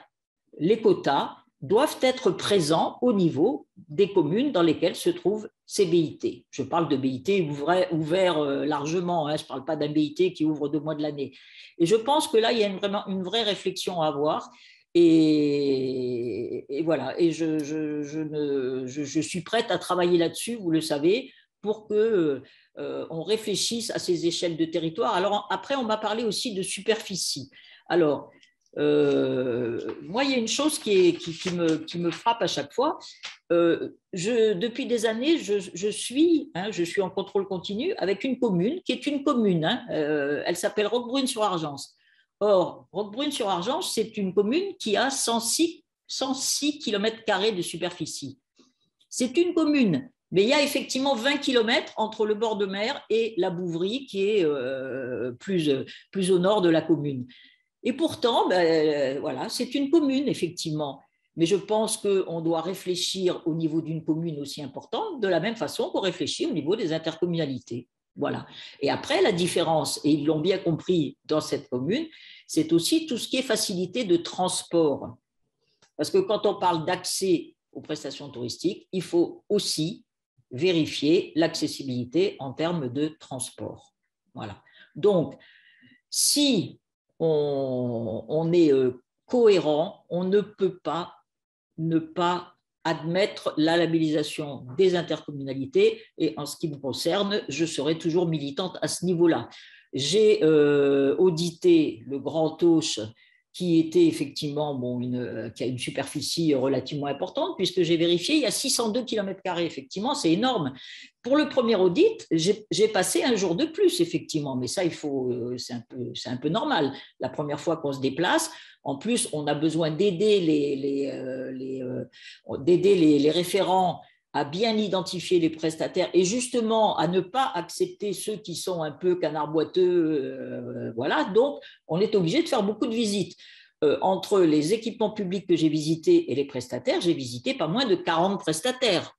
[SPEAKER 7] les quotas doivent être présents au niveau des communes dans lesquelles se trouvent ces BIT. Je parle de BIT ouverts largement, hein, je ne parle pas d'un BIT qui ouvre 2 mois de l'année. Et je pense que là, il y a vraiment une vraie réflexion à avoir. Et voilà, et je suis prête à travailler là-dessus, vous le savez, pour qu'on réfléchisse à ces échelles de territoire. Alors après, on m'a parlé aussi de superficie. Alors, moi, il y a une chose qui me frappe à chaque fois. Depuis des années, je suis en contrôle continu avec une commune qui est une commune. Elle s'appelle Roquebrune-sur-Argence. Or, Roquebrune-sur-Argence, c'est une commune qui a 106 km² de superficie. C'est une commune, mais il y a effectivement 20 km entre le bord de mer et la Bouvrie, qui est plus au nord de la commune. Et pourtant, voilà, c'est une commune, effectivement. Mais je pense qu'on doit réfléchir au niveau d'une commune aussi importante de la même façon qu'on réfléchit au niveau des intercommunalités. Voilà. Et après, la différence, et ils l'ont bien compris dans cette commune, c'est aussi tout ce qui est facilité de transport. Parce que quand on parle d'accès aux prestations touristiques, il faut aussi vérifier l'accessibilité en termes de transport. Voilà. Donc, si on est cohérent, on ne peut pas ne pas admettre la labellisation des intercommunalités, et en ce qui me concerne, je serai toujours militante à ce niveau-là. J'ai audité le Grand Auch qui était effectivement qui a une superficie relativement importante, puisque j'ai vérifié, il y a 602 km², effectivement, c'est énorme. Pour le premier audit, j'ai passé un jour de plus, effectivement, mais ça, c'est un peu normal. La première fois qu'on se déplace, en plus, on a besoin d'aider les référents à bien identifier les prestataires et justement à ne pas accepter ceux qui sont un peu canards boiteux. Voilà, donc on est obligé de faire beaucoup de visites. Entre les équipements publics que j'ai visités et les prestataires, j'ai visité pas moins de 40 prestataires.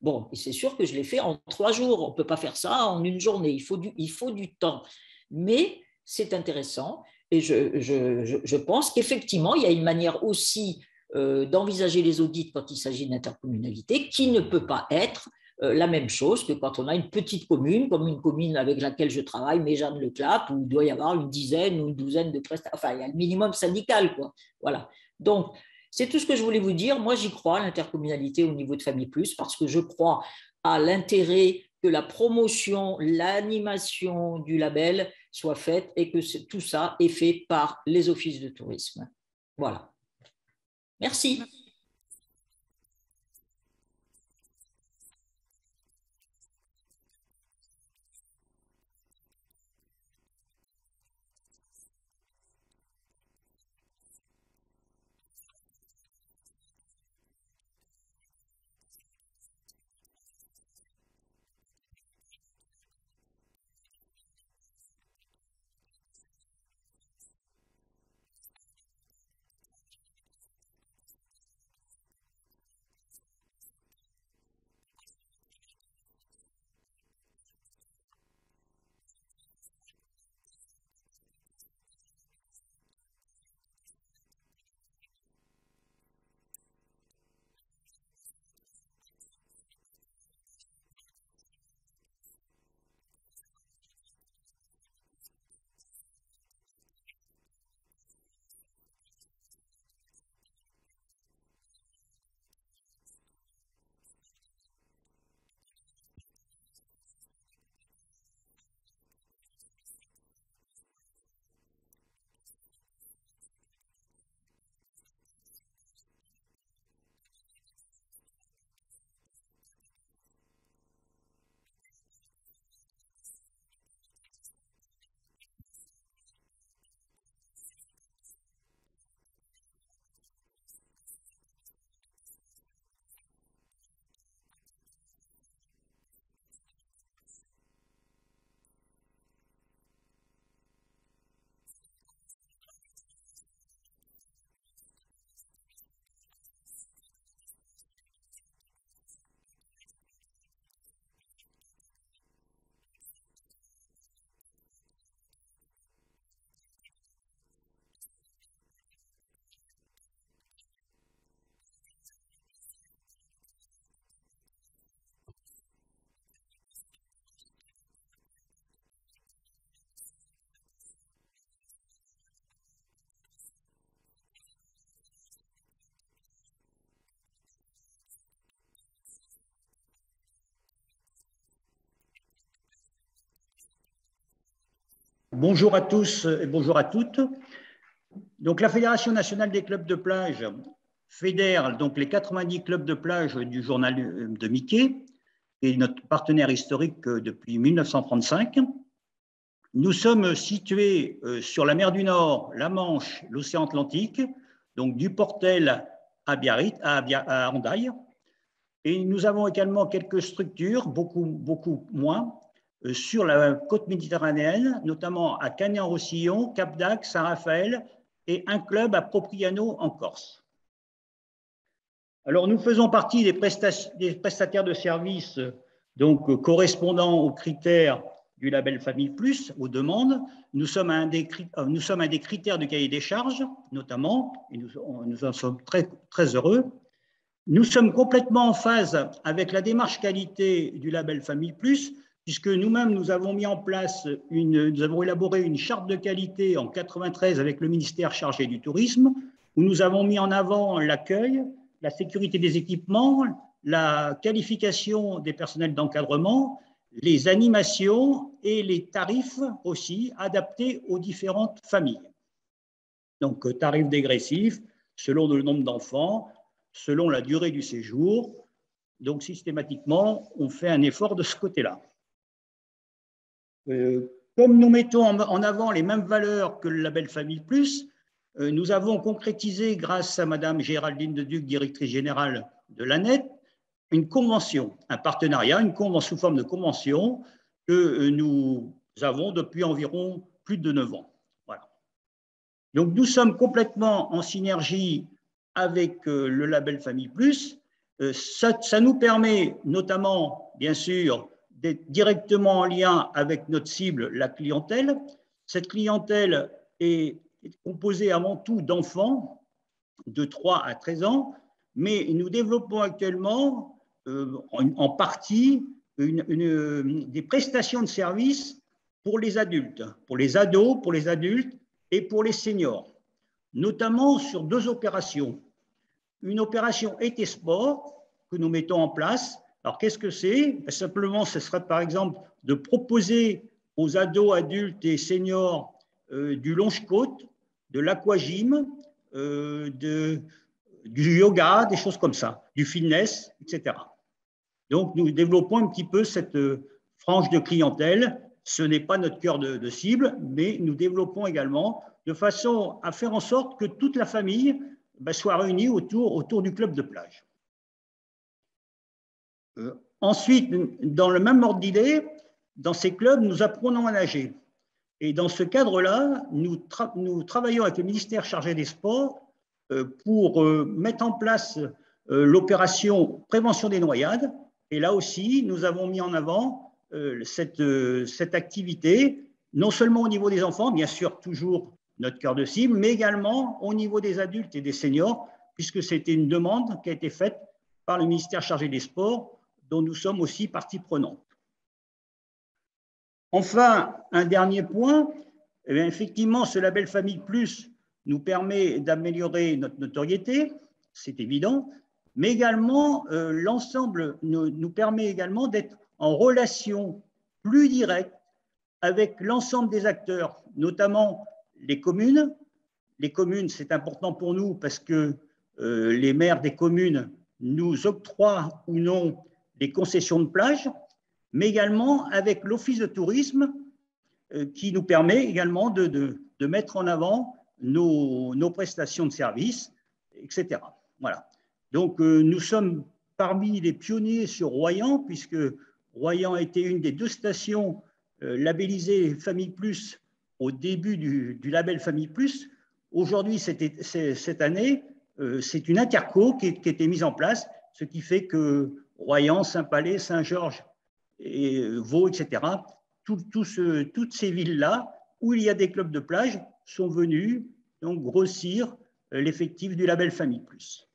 [SPEAKER 7] Bon, et c'est sûr que je l'ai fait en 3 jours. On ne peut pas faire ça en une journée. Il faut du temps. Mais c'est intéressant et je pense qu'effectivement, il y a une manière aussi d'envisager les audits quand il s'agit d'intercommunalité qui ne peut pas être la même chose que quand on a une petite commune, comme une commune avec laquelle je travaille, Méjeanne-le-Clap, où il doit y avoir une dizaine ou une douzaine de prestataires. Enfin, il y a le minimum syndical, quoi. Voilà. Donc, c'est tout ce que je voulais vous dire. Moi, j'y crois à l'intercommunalité au niveau de Famille Plus parce que je crois à l'intérêt que la promotion, l'animation du label soit faite et que tout ça est fait par les offices de tourisme. Voilà. Merci.
[SPEAKER 8] Bonjour à tous et bonjour à toutes. Donc, la Fédération nationale des clubs de plage fédère donc les 90 clubs de plage du journal de Mickey, qui est notre partenaire historique depuis 1935. Nous sommes situés sur la mer du Nord, la Manche, l'océan Atlantique, donc du Portel à Biarritz, à Hendaye. Et nous avons également quelques structures, beaucoup moins, sur la côte méditerranéenne, notamment à Canet-en-Roussillon, Cap-d'Agde, Saint-Raphaël et un club à Propriano en Corse. Alors, nous faisons partie des prestataires de services donc, correspondant aux critères du label Famille Plus, aux demandes. Nous sommes un des critères du cahier des charges, notamment, et nous en sommes très, très heureux. Nous sommes complètement en phase avec la démarche qualité du label Famille Plus, puisque nous-mêmes, nous avons mis en place, nous avons élaboré une charte de qualité en 1993 avec le ministère chargé du tourisme, où nous avons mis en avant l'accueil, la sécurité des équipements, la qualification des personnels d'encadrement, les animations et les tarifs aussi adaptés aux différentes familles. Donc, tarif dégressif selon le nombre d'enfants, selon la durée du séjour. Donc, systématiquement, on fait un effort de ce côté-là. Comme nous mettons en avant les mêmes valeurs que le label Famille Plus, nous avons concrétisé, grâce à Madame Géraldine Deduc, directrice générale de l'ANET, une convention, un partenariat, une convention sous forme de convention que nous avons depuis environ plus de 9 ans. Voilà. Donc, nous sommes complètement en synergie avec le label Famille Plus. Ça nous permet notamment, bien sûr, d'être directement en lien avec notre cible, la clientèle. Cette clientèle est composée avant tout d'enfants de 3 à 13 ans, mais nous développons actuellement en partie des prestations de services pour les adultes, pour les ados, pour les adultes et pour les seniors, notamment sur 2 opérations. Une opération été sport que nous mettons en place. Alors, qu'est-ce que c'est? Simplement, ce serait par exemple de proposer aux ados, adultes et seniors du longe-côte, de l'aquagym, du yoga, des choses comme ça, du fitness, etc. Donc, nous développons un petit peu cette frange de clientèle. Ce n'est pas notre cœur de cible, mais nous développons également de façon à faire en sorte que toute la famille soit réunie autour du club de plage. Ensuite, dans le même ordre d'idée, dans ces clubs, nous apprenons à nager. Et dans ce cadre-là, nous travaillons avec le ministère chargé des Sports pour mettre en place l'opération prévention des noyades. Et là aussi, nous avons mis en avant cette activité, non seulement au niveau des enfants, bien sûr toujours notre cœur de cible, mais également au niveau des adultes et des seniors, puisque c'était une demande qui a été faite par le ministère chargé des Sports, dont nous sommes aussi partie prenante. Enfin, un dernier point, eh bien, effectivement, ce label Famille Plus nous permet d'améliorer notre notoriété, c'est évident, mais également l'ensemble nous permet également d'être en relation plus directe avec l'ensemble des acteurs, notamment les communes. Les communes, c'est important pour nous parce que les maires des communes nous octroient ou non des concessions de plage, mais également avec l'Office de tourisme qui nous permet également de mettre en avant nos prestations de services, etc. Voilà. Donc, nous sommes parmi les pionniers sur Royan, puisque Royan était une des 2 stations labellisées Famille Plus au début du label Famille Plus. Aujourd'hui, cette année, c'est une interco qui a été mise en place, ce qui fait que Royan, Saint-Palais, Saint-Georges et Vaud, etc., toutes ces villes-là où il y a des clubs de plage sont venus donc grossir l'effectif du label Famille Plus.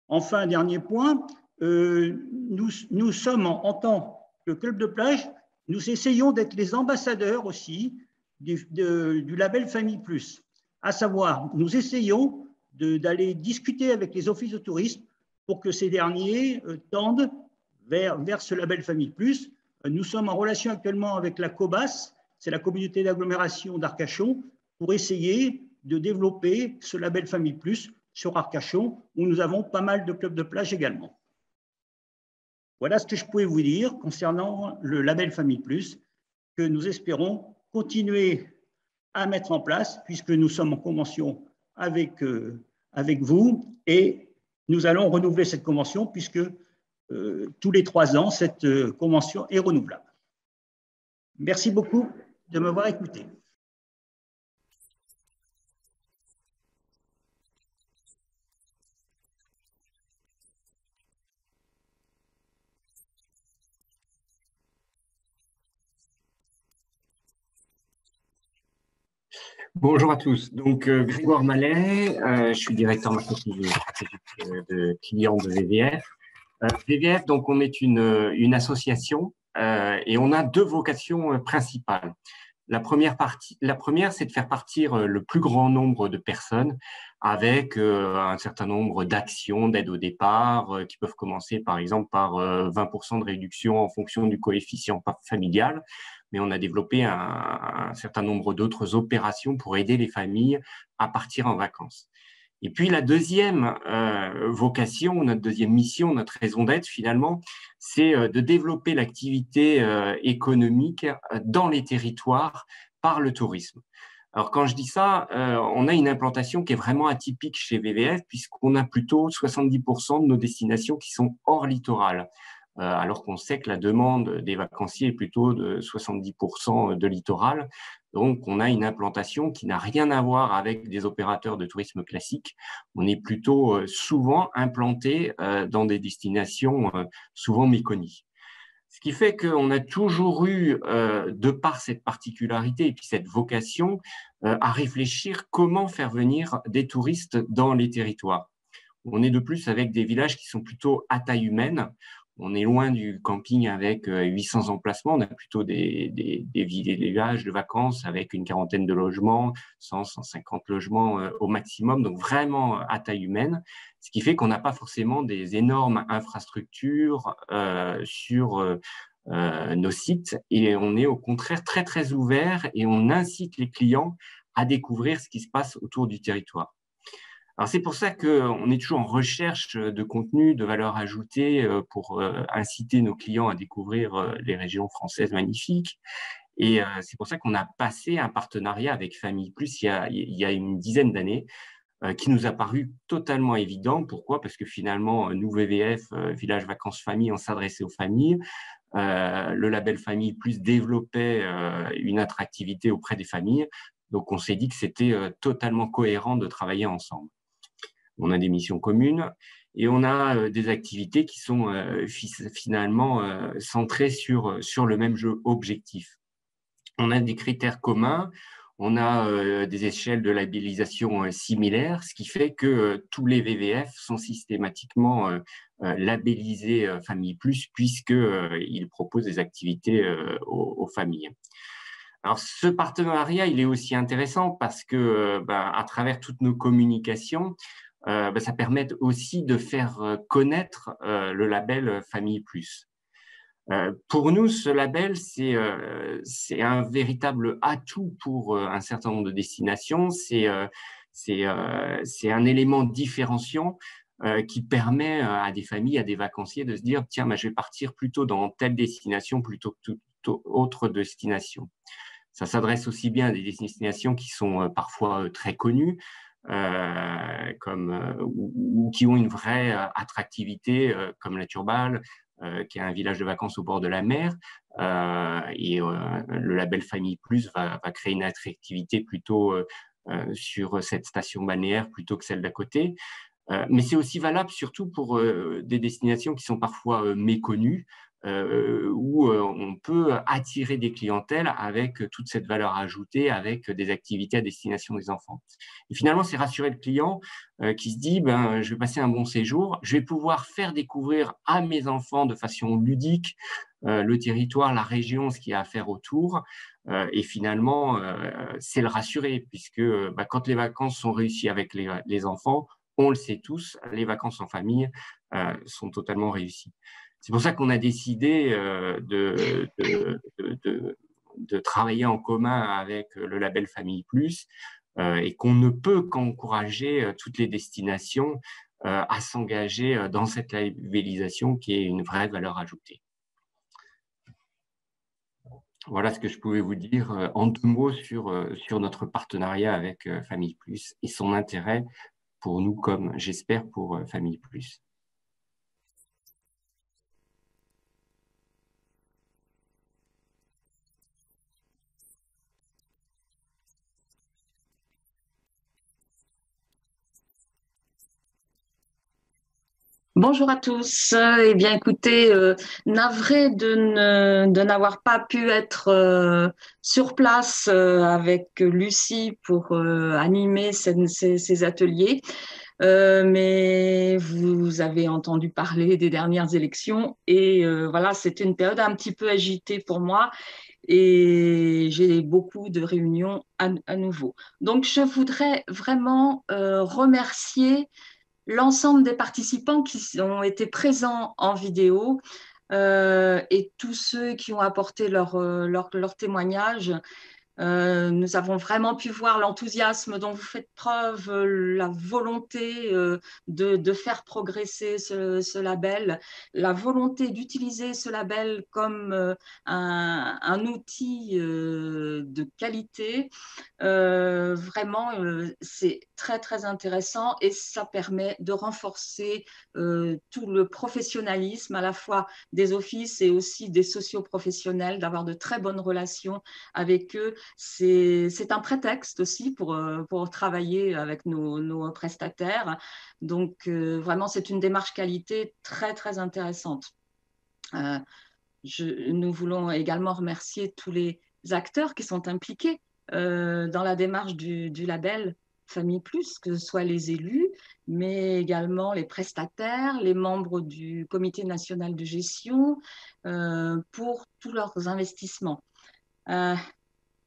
[SPEAKER 8] Enfin, dernier point, nous sommes en tant que club de plage, nous essayons d'être les ambassadeurs aussi du label Famille Plus. À savoir, nous essayons d'aller discuter avec les offices de tourisme pour que ces derniers tendent vers ce label Famille Plus. Nous sommes en relation actuellement avec la COBAS, c'est la communauté d'agglomération d'Arcachon, pour essayer de développer ce label Famille Plus sur Arcachon, où nous avons pas mal de clubs de plage également. Voilà ce que je pouvais vous dire concernant le label Famille Plus, que nous espérons continuer à mettre en place, puisque nous sommes en convention avec vous, et nous allons renouveler cette convention, puisque tous les 3 ans, cette convention est renouvelable. Merci beaucoup de m'avoir écouté.
[SPEAKER 9] Bonjour à tous. Donc, Grégoire Mallet, je suis directeur marketing de clients de VVF. VVF, donc, on est une association et on a 2 vocations principales. La première, c'est de faire partir le plus grand nombre de personnes avec un certain nombre d'actions d'aide au départ qui peuvent commencer, par exemple, par 20% de réduction en fonction du coefficient familial. mais on a développé un certain nombre d'autres opérations pour aider les familles à partir en vacances. Et puis la deuxième vocation, notre deuxième mission, notre raison d'être finalement, c'est de développer l'activité économique dans les territoires par le tourisme. Alors quand je dis ça, on a une implantation qui est vraiment atypique chez VVF puisqu'on a plutôt 70% de nos destinations qui sont hors littoral. Alors qu'on sait que la demande des vacanciers est plutôt de 70% de littoral. Donc, on a une implantation qui n'a rien à voir avec des opérateurs de tourisme classiques. On est plutôt souvent implanté dans des destinations souvent méconnues. Ce qui fait qu'on a toujours eu, de par cette particularité et puis cette vocation, à réfléchir comment faire venir des touristes dans les territoires. On est de plus avec des villages qui sont plutôt à taille humaine. On est loin du camping avec 800 emplacements, on a plutôt des villages de vacances avec une quarantaine de logements, 100, 150 logements au maximum, donc vraiment à taille humaine, ce qui fait qu'on n'a pas forcément des énormes infrastructures sur nos sites et on est au contraire très très ouvert et on incite les clients à découvrir ce qui se passe autour du territoire. Alors, c'est pour ça qu'on est toujours en recherche de contenu, de valeur ajoutée pour inciter nos clients à découvrir les régions françaises magnifiques. Et c'est pour ça qu'on a passé un partenariat avec Famille Plus il y a une dizaine d'années qui nous a paru totalement évident. Pourquoi? Parce que finalement, nous, VVF, Village Vacances Famille, on s'adressait aux familles. Le label Famille Plus développait une attractivité auprès des familles. Donc, on s'est dit que c'était totalement cohérent de travailler ensemble. On a des missions communes et on a des activités qui sont finalement centrées sur le même jeu objectif. On a des critères communs, on a des échelles de labellisation similaires, ce qui fait que tous les VVF sont systématiquement labellisés Famille Plus puisqu'ils proposent des activités aux familles. Alors, ce partenariat, il est aussi intéressant parce que, à travers toutes nos communications, ça permet aussi de faire connaître le label Famille Plus. Pour nous, ce label, c'est un véritable atout pour un certain nombre de destinations. C'est un élément différenciant qui permet à des familles, à des vacanciers de se dire « Tiens, je vais partir plutôt dans telle destination plutôt que toute autre destination ». Ça s'adresse aussi bien à des destinations qui sont parfois très connues, ou qui ont une vraie attractivité, comme la Turballe, qui est un village de vacances au bord de la mer. Le label Famille Plus va créer une attractivité plutôt sur cette station balnéaire plutôt que celle d'à côté. Mais c'est aussi valable surtout pour des destinations qui sont parfois méconnues, où on peut attirer des clientèles avec toute cette valeur ajoutée, avec des activités à destination des enfants. Et finalement, c'est rassurer le client qui se dit je vais passer un bon séjour, je vais pouvoir faire découvrir à mes enfants de façon ludique le territoire, la région, ce qu'il y a à faire autour. Et finalement, c'est le rassurer, puisque quand les vacances sont réussies avec les enfants, on le sait tous, les vacances en famille sont totalement réussies. C'est pour ça qu'on a décidé de travailler en commun avec le label Famille Plus et qu'on ne peut qu'encourager toutes les destinations à s'engager dans cette labellisation qui est une vraie valeur ajoutée. Voilà ce que je pouvais vous dire en 2 mots sur notre partenariat avec Famille Plus et son intérêt pour nous comme, j'espère, pour Famille Plus.
[SPEAKER 10] Bonjour à tous. Eh bien, écoutez, navré de n'avoir pas pu être sur place avec Lucie pour animer ces ateliers. Mais vous avez entendu parler des dernières élections et voilà, c'était une période un petit peu agitée pour moi et j'ai beaucoup de réunions à nouveau. Donc, je voudrais vraiment remercier l'ensemble des participants qui ont été présents en vidéo. et tous ceux qui ont apporté leur témoignage. Nous avons vraiment pu voir l'enthousiasme dont vous faites preuve, la volonté de faire progresser ce label, la volonté d'utiliser ce label comme un outil de qualité. Vraiment, c'est très, très intéressant et ça permet de renforcer tout le professionnalisme à la fois des offices et aussi des socioprofessionnels, d'avoir de très bonnes relations avec eux. C'est un prétexte aussi pour travailler avec nos prestataires. Donc, vraiment, c'est une démarche qualité très, très intéressante. Nous voulons également remercier tous les acteurs qui sont impliqués dans la démarche du label Famille Plus, que ce soit les élus, mais également les prestataires, les membres du comité national de gestion, pour tous leurs investissements.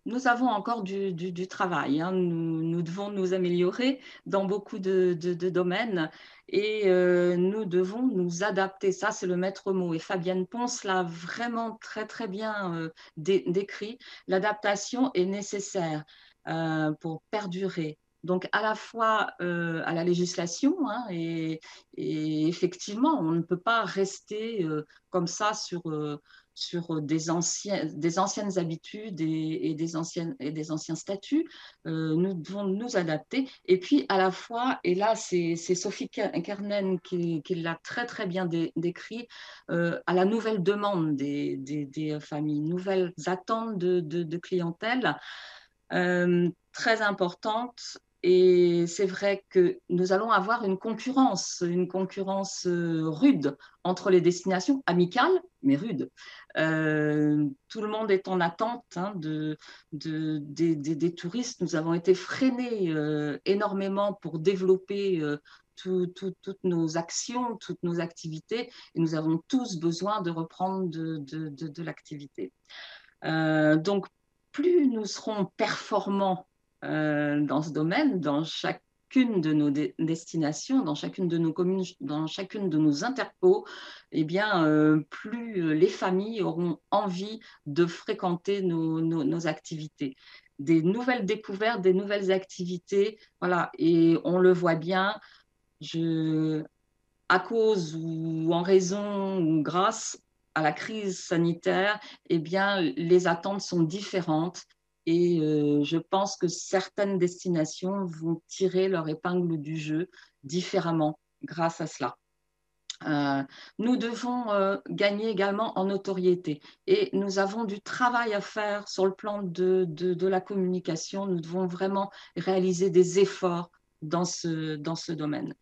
[SPEAKER 10] Nous avons encore du travail, hein. Nous devons nous améliorer dans beaucoup de domaines et nous devons nous adapter. Ça, c'est le maître mot. Et Fabienne Ponce l'a vraiment très, très bien décrit. L'adaptation est nécessaire pour perdurer. Donc, à la fois à la législation, hein, et effectivement, on ne peut pas rester comme ça sur des anciennes habitudes et des anciens statuts. Nous devons nous adapter. Et puis, à la fois, et là, c'est Sophie Kernen qui l'a très, très bien décrit, à la nouvelle demande des familles, nouvelles attentes de clientèle, très importante. Et c'est vrai que nous allons avoir une concurrence rude entre les destinations amicales, mais rudes. Tout le monde est en attente, hein, des touristes. Nous avons été freinés énormément pour développer toutes nos actions, toutes nos activités, et nous avons tous besoin de reprendre de l'activité. Donc, plus nous serons performants dans ce domaine, dans chacune de nos destinations, dans chacune de nos communes, dans chacune de nos interpôts, eh bien, plus les familles auront envie de fréquenter nos activités. Des nouvelles découvertes, des nouvelles activités, voilà, et on le voit bien, à cause ou en raison ou grâce à la crise sanitaire, eh bien, les attentes sont différentes. Et je pense que certaines destinations vont tirer leur épingle du jeu différemment grâce à cela. Nous devons gagner également en notoriété et nous avons du travail à faire sur le plan de la communication. Nous devons vraiment réaliser des efforts dans ce domaine.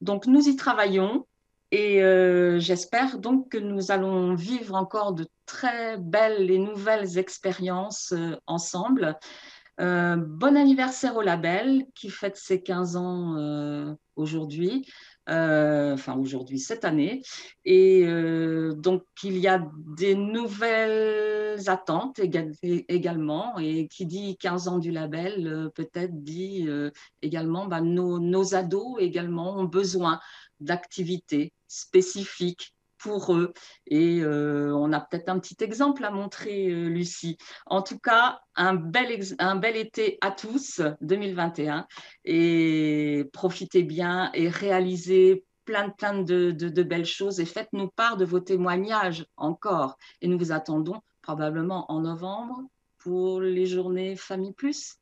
[SPEAKER 10] Donc, nous y travaillons et j'espère donc que nous allons vivre encore de très belles et nouvelles expériences ensemble. Bon anniversaire au label qui fête ses 15 ans aujourd'hui, cette année. Et donc, il y a des nouvelles attentes également. Et qui dit 15 ans du label, peut-être dit également, nos ados également ont besoin d'activités spécifiques pour eux. Et on a peut-être un petit exemple à montrer, Lucie. En tout cas, un bel été à tous, 2021. Et profitez bien et réalisez plein de belles choses et faites-nous part de vos témoignages encore. Et nous vous attendons probablement en novembre pour les journées Famille Plus.